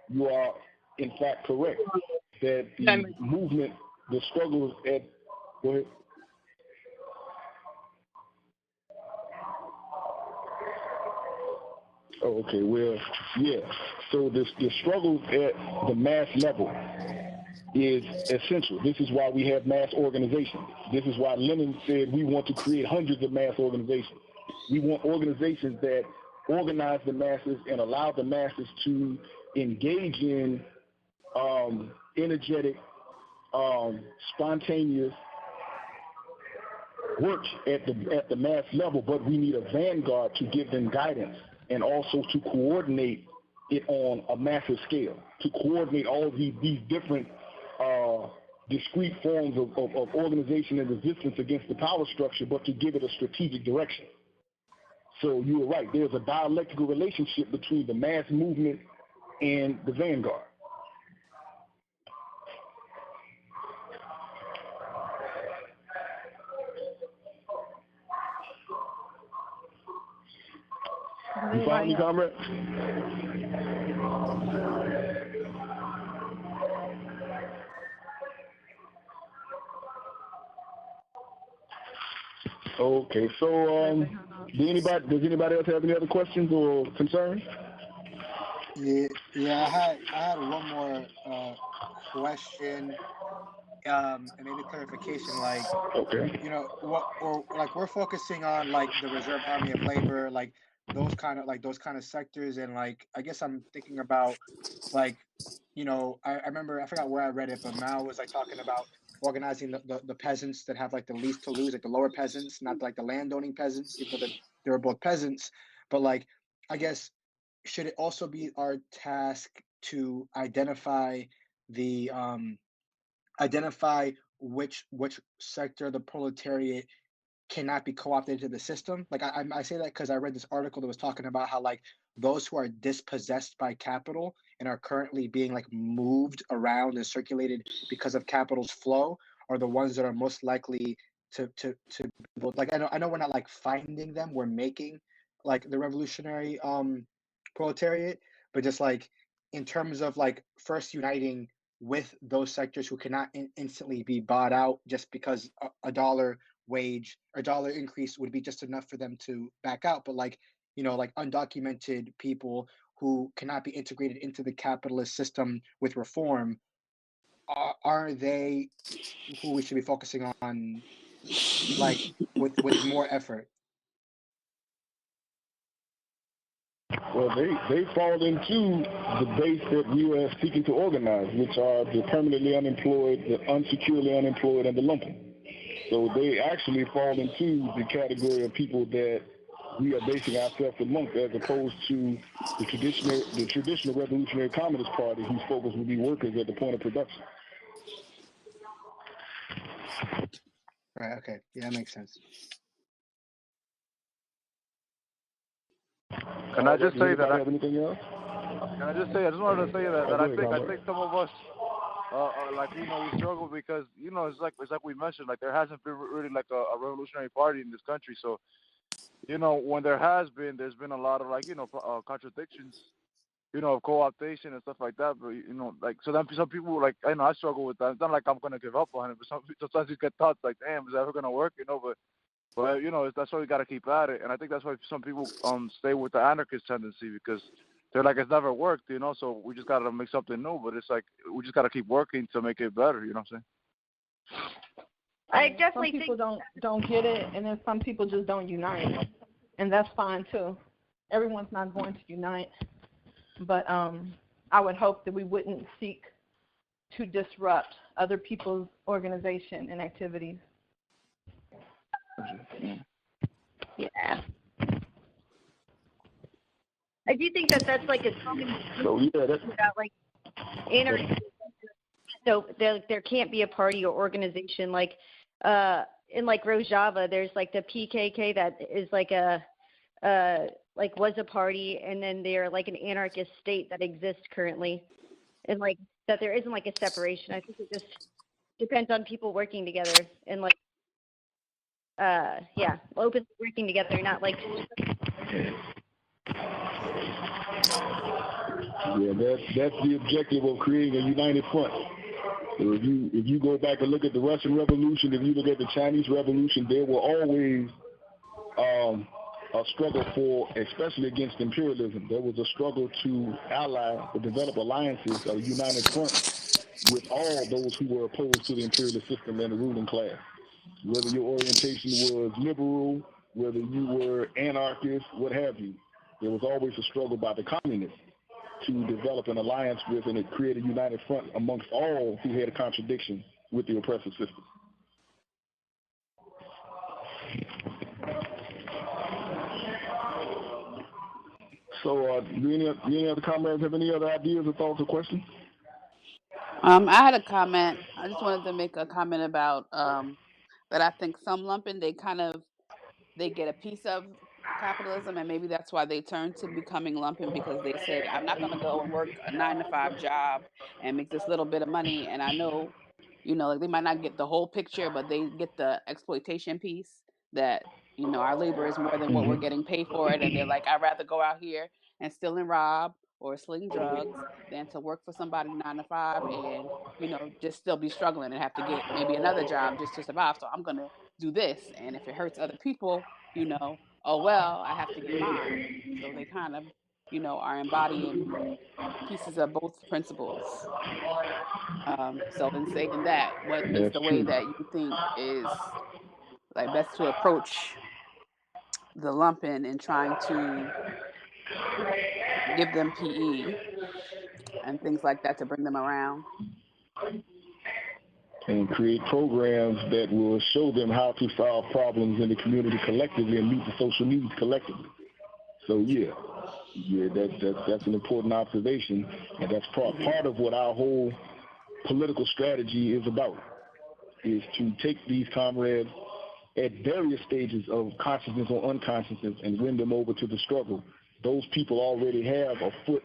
You are in fact correct that the movement, the struggles at go ahead. Oh, okay. Well, yeah. So the struggles at the mass level is essential. This is why we have mass organizations. This is why Lenin said we want to create hundreds of mass organizations. We want organizations that organize the masses and allow the masses to engage in energetic, spontaneous work at the mass level. But we need a vanguard to give them guidance and also to coordinate it on a massive scale, to coordinate all of these different discrete forms of organization and resistance against the power structure, but to give it a strategic direction. So you were right. There's a dialectical relationship between the mass movement and the vanguard. You follow me, comrade? Okay, so does anybody else have any other questions or concerns? Yeah, I had one more question, and maybe clarification. Like, okay, we're focusing on like the Reserve Army of Labor, like those kind of sectors, and like I guess I'm thinking about like, I remember, I forgot where I read it, but Mao was like talking about organizing the peasants that have like the least to lose, like the lower peasants, not like the landowning peasants, even though they were both peasants. But like, I guess, should it also be our task to identify which sector of the proletariat cannot be co-opted into the system? Like I say that because I read this article that was talking about how like those who are dispossessed by capital and are currently being like moved around and circulated because of capital's flow are the ones that are most likely to vote. Like I know we're not like finding them, we're making like the revolutionary proletariat, but just like in terms of like first uniting with those sectors who cannot instantly be bought out just because a dollar wage or dollar increase would be just enough for them to back out, but like like undocumented people who cannot be integrated into the capitalist system with reform, are they who we should be focusing on, like with more effort? Well, they fall into the base that we are seeking to organize, which are the permanently unemployed, the unsecurely unemployed, and the lumpen. So they actually fall into the category of people that we are basing ourselves amongst, as opposed to the traditional Revolutionary Communist Party, whose focus would be workers at the point of production. Right. Okay. Yeah, that makes sense. Can I just say that? Have anything else? Can I just say? I just wanted to say that I think some of us, like we struggle because it's like we mentioned, like there hasn't been really like a revolutionary party in this country. So when there's been a lot of like contradictions, of co-optation and stuff like that. But like so then some people like I struggle with that. It's not like I'm gonna give up on it, but sometimes you get thoughts like, damn, is that ever gonna work? But that's why we got to keep at it, and I think that's why some people stay with the anarchist tendency because they're like it's never worked, So we just got to make something new. But it's like we just got to keep working to make it better. You know what I'm saying? I definitely some people think don't get it, and then some people just don't unite, and that's fine too. Everyone's not going to unite, but I would hope that we wouldn't seek to disrupt other people's organization and activities. Yeah. I do think that's like a common about like anarchy. So there can't be a party or organization like in like Rojava. There's like the PKK that is like like was a party, and then they're like an anarchist state that exists currently, and like that there isn't like a separation. I think it just depends on people working together and like open working together, not like. Yeah, that's the objective of creating a united front. So if you go back and look at the Russian Revolution, if you look at the Chinese Revolution, there were always a struggle for, especially against imperialism. There was a struggle to ally or develop alliances, a united front with all those who were opposed to the imperialist system and the ruling class. Whether your orientation was liberal, whether you were anarchist, what have you, there was always a struggle by the communists to develop an alliance with and create a united front amongst all who had a contradiction with the oppressive system. So, do any other comrades have any other ideas or thoughts or questions? I had a comment. I just wanted to make a comment about that I think some lumpen, they get a piece of capitalism, and maybe that's why they turn to becoming lumpen, because they say, I'm not going to go and work a 9-to-5 job and make this little bit of money. And I know, like they might not get the whole picture, but they get the exploitation piece that, our labor is more than what we're getting paid for it. And they're like, I'd rather go out here and steal and rob or sling drugs than to work for somebody 9-to-5 and, just still be struggling and have to get maybe another job just to survive. So I'm going to do this. And if it hurts other people, oh, well, I have to get mine. So they kind of, are embodying pieces of both principles. So in saying that, what is the way that you think is like best to approach the lumpen in trying to give them PE and things like that to bring them around? And create programs that will show them how to solve problems in the community collectively and meet the social needs collectively. So that's an important observation, and that's part of what our whole political strategy is about, is to take these comrades at various stages of consciousness or unconsciousness and win them over to the struggle. Those people already have a foot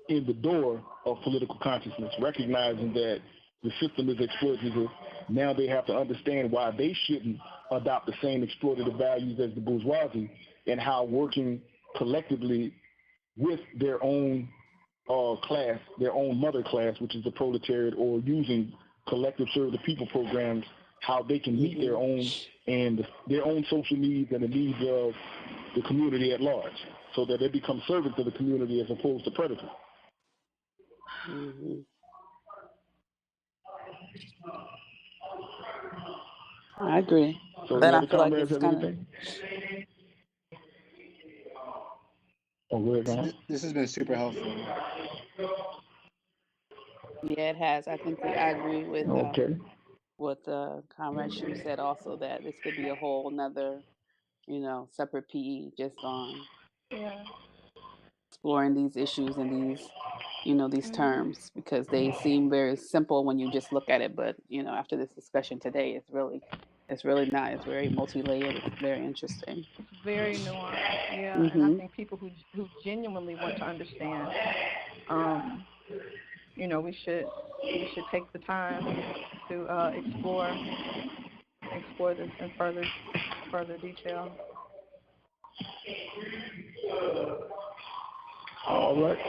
in the door of political consciousness, recognizing that the system is exploitative. Now they have to understand why they shouldn't adopt the same exploitative values as the bourgeoisie, and how working collectively with their own class, their own mother class, which is the proletariat, or using collective serve the people programs, how they can meet their own social needs and the needs of the community at large, so that they become servants of the community as opposed to predators. I agree. So but I feel like it's kind of. This has been super helpful. Yeah, it has. I agree with what Comrade Shu said also, that this could be a whole nother, separate PE just on exploring these issues and these these terms, because they seem very simple when you just look at it, but after this discussion today, it's really not. It's very multi-layered. It's very interesting. It's very nuanced, yeah. Mm-hmm. And I think people who genuinely want to understand, we should take the time to explore this in further detail. All right.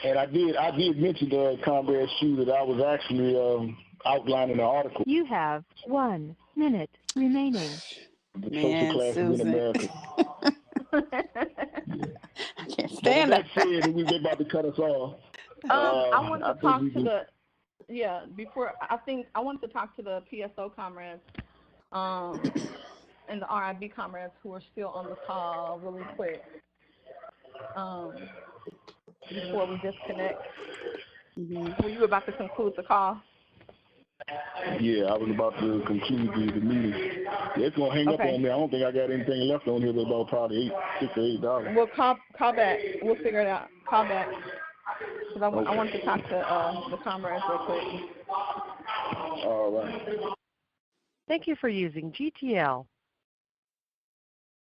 And I did mention to Comrade Shu that I was actually outlining the article. You have 1 minute remaining. The social classes in America. I can't stand that. Said, they're about to cut us off. I wanted to talk to the PSO comrades and the RIB comrades who are still on the call really quick before we disconnect. Mm-hmm. Were you about to conclude the call? Yeah, I was about to conclude the meeting. It's going to hang up on me. I don't think I got anything left on here but about probably $6 or $8. Well, call back. We'll figure it out. Call back. Because I want to talk to the comrades real quick. All right. Thank you for using GTL.